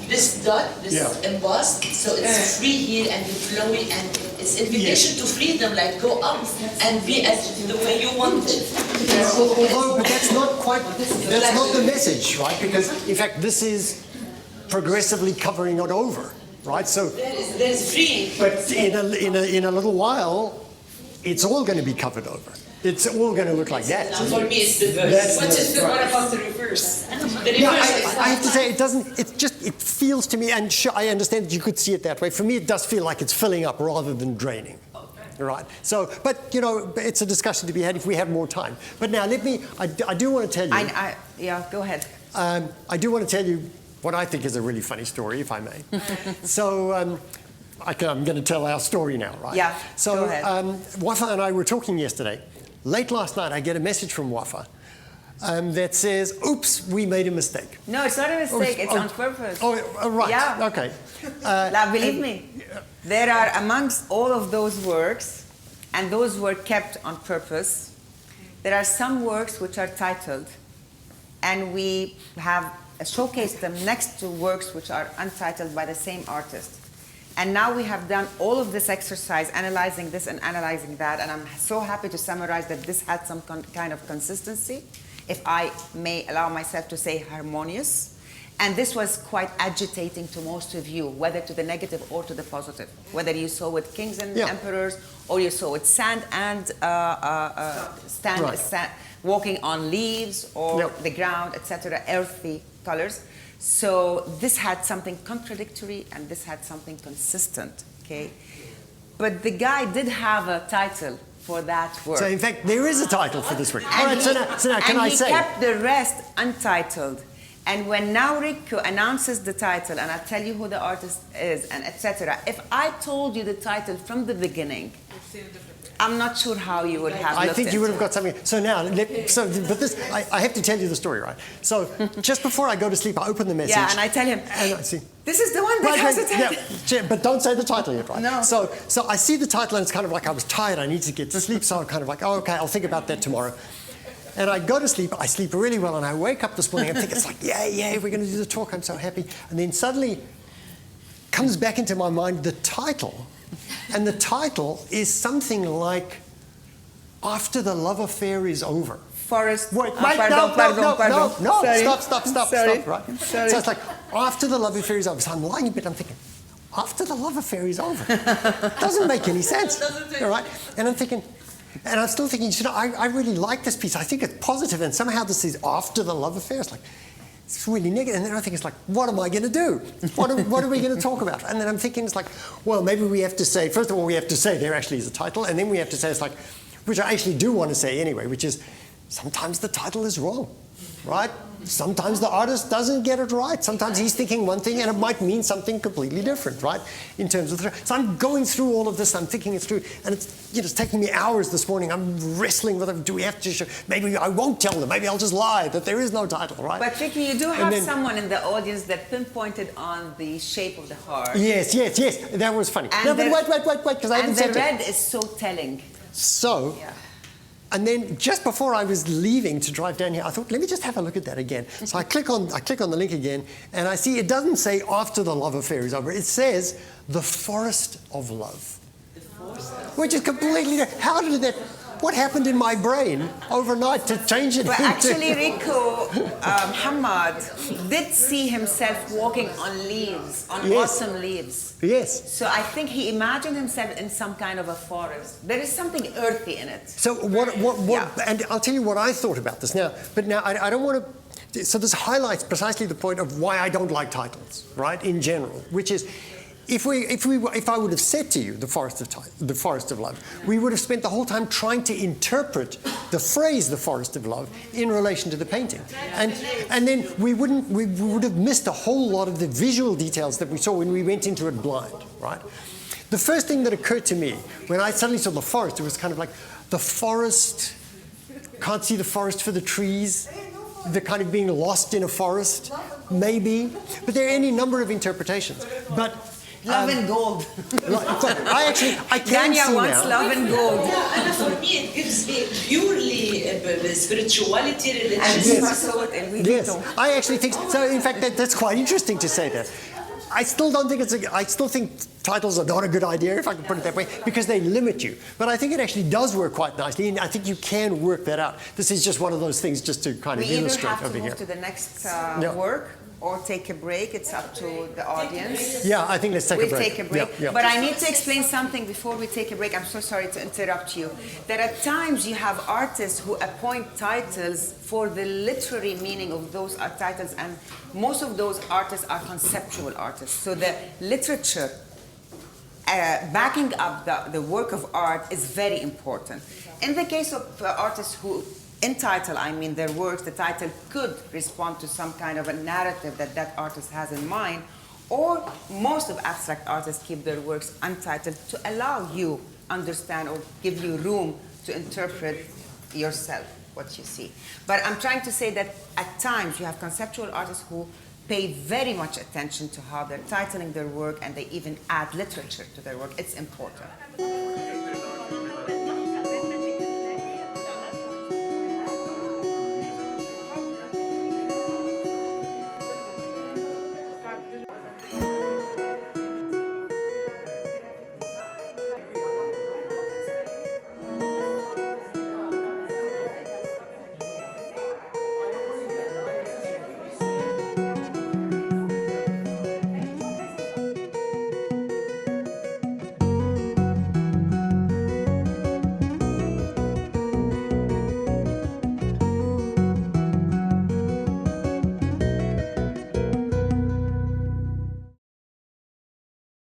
[SPEAKER 4] this dot, this embossed, so it's free here and flowing, and it's invitation to freedom, like go up and be as the way you want it.
[SPEAKER 2] But that's not the message, right? Because in fact, this is progressively covering it over, right? So
[SPEAKER 4] there's free.
[SPEAKER 2] But in a little while, it's all going to be covered over. It's all going to look like that.
[SPEAKER 4] So for me, it's the reverse. What about the reverse?
[SPEAKER 2] I have to say, it doesn't. It feels to me, and sure, I understand that you could see it that way. For me, it does feel like it's filling up rather than draining. Right. So, but it's a discussion to be had if we have more time. But now, I do want to tell you.
[SPEAKER 1] Go ahead.
[SPEAKER 2] I do want to tell you what I think is a really funny story, if I may. So. I'm going to tell our story now, right?
[SPEAKER 1] Yeah,
[SPEAKER 2] so,
[SPEAKER 1] go ahead.
[SPEAKER 2] Wafa and I were talking yesterday. Late last night, I get a message from Wafa that says, oops, we made a mistake.
[SPEAKER 1] No, it's not a mistake. It's on purpose.
[SPEAKER 2] Oh, right.
[SPEAKER 1] Yeah.
[SPEAKER 2] Okay.
[SPEAKER 1] Now, believe me, there are amongst all of those works, and those were kept on purpose, there are some works which are titled, and we have showcased them next to works which are untitled by the same artist. And now we have done all of this exercise, analyzing this and analyzing that, and I'm so happy to summarize that this had some kind of consistency, if I may allow myself to say harmonious. And this was quite agitating to most of you, whether to the negative or to the positive, whether you saw with kings and emperors, or you saw with sand and walking on leaves, or the ground, etc., earthy colors. So this had something contradictory, and this had something consistent, okay? But the guy did have a title for that work.
[SPEAKER 2] So in fact, there is a title for this work. All right, so now can I say?
[SPEAKER 1] And he kept the rest untitled. And when now Rico announces the title, and I'll tell you who the artist is, and etc., if I told you the title from the beginning, I'm not sure how you would have
[SPEAKER 2] I
[SPEAKER 1] looked
[SPEAKER 2] think you would have
[SPEAKER 1] into
[SPEAKER 2] got something. So now, but this, I have to tell you the story, right? So just before I go to sleep, I open the message.
[SPEAKER 1] Yeah, and I tell him,
[SPEAKER 2] and I see,
[SPEAKER 1] this is the one that has the title.
[SPEAKER 2] Yeah, but don't say the title yet, right?
[SPEAKER 1] No.
[SPEAKER 2] So I see the title, and it's kind of like I was tired. I need to get to sleep, so I'm kind of like, oh, okay, I'll think about that tomorrow. And I go to sleep, I sleep really well, and I wake up this morning and think, it's like, yay, we're going to do the talk, I'm so happy. And then suddenly comes back into my mind the title. And the title is something like, After the Love Affair is Over.
[SPEAKER 1] Forest.
[SPEAKER 2] Wait,
[SPEAKER 1] Pardon.
[SPEAKER 2] Stop,
[SPEAKER 1] Sorry.
[SPEAKER 2] right?
[SPEAKER 1] Sorry.
[SPEAKER 2] So it's like, After the Love Affair is Over. So I'm lying in bed, I'm thinking, After the Love Affair is Over. Doesn't make any sense. All right? And I'm thinking, and I'm still thinking, you know, I really like this piece. I think it's positive, and somehow this is After the Love Affair. It's like, it's really negative. And then I think it's like, what am I going to do? What are we going to talk about? And then I'm thinking it's like, well, maybe we have to say, first of all, we have to say there actually is a title, and then we have to say it's like, which I actually do want to say anyway, which is sometimes the title is wrong, right? Sometimes the artist doesn't get it right. Sometimes he's thinking one thing and it might mean something completely different, right? In terms of so I'm going through all of this, I'm thinking it through, and it's, you know, it's taking me hours this morning. I'm wrestling with it. Do we have to show? Maybe I won't tell them. Maybe I'll just lie that there is no title, right?
[SPEAKER 1] But Ricky, you do have someone in the audience that pinpointed on the shape of the heart.
[SPEAKER 2] Yes. That was funny.
[SPEAKER 1] And
[SPEAKER 2] no, but wait, because I haven't said it.
[SPEAKER 1] And the red is so telling.
[SPEAKER 2] So. Yeah. And then just before I was leaving to drive down here, I thought, let me just have a look at that again. So I click on the link again, and I see it doesn't say After the Love Affair is Over. It says The Forest of Love. Which is completely different. How did that, what happened in my brain overnight to change it?
[SPEAKER 1] But actually, Rico, Hamad did see himself walking on leaves, on autumn leaves.
[SPEAKER 2] Yes.
[SPEAKER 1] So I think he imagined himself in some kind of a forest. There is something earthy in it.
[SPEAKER 2] So and I'll tell you what I thought about this now. But now I don't want to, so this highlights precisely the point of why I don't like titles, right, in general, which is, if I would have said to you the Forest of Love, we would have spent the whole time trying to interpret the phrase "the Forest of Love" in relation to the painting, and then we would have missed a whole lot of the visual details that we saw when we went into it blind, right? The first thing that occurred to me when I suddenly saw the forest, it was kind of like the forest. Can't see the forest for the trees. The kind of being lost in a forest, maybe, but there are any number of interpretations, but.
[SPEAKER 1] Love and gold.
[SPEAKER 2] I can't
[SPEAKER 1] Ganya
[SPEAKER 2] see
[SPEAKER 1] wants
[SPEAKER 2] now.
[SPEAKER 1] love and gold.
[SPEAKER 4] And for me, it gives me purely spirituality religion.
[SPEAKER 2] Yes, I actually think so. In fact, that's quite interesting to say that. I still think titles are not a good idea, if I can put it that way, because they limit you. But I think it actually does work quite nicely, and I think you can work that out. This is just one of those things just to kind of illustrate over here.
[SPEAKER 1] We either have to move to the next work, or take a break. It's up to the audience.
[SPEAKER 2] Yeah, I think let's take a break.
[SPEAKER 1] We'll take a break.
[SPEAKER 2] Yeah.
[SPEAKER 1] But I need to explain something before we take a break. I'm so sorry to interrupt you. That at times you have artists who appoint titles for the literary meaning of those titles, and most of those artists are conceptual artists. So the literature backing up the work of art is very important. In the case of artists who in title, I mean their works, the title could respond to some kind of a narrative that artist has in mind, or most of abstract artists keep their works untitled to allow you understand or give you room to interpret yourself. what you see. But I'm trying to say that at times you have conceptual artists who pay very much attention to how they're titling their work, and they even add literature to their work. It's important.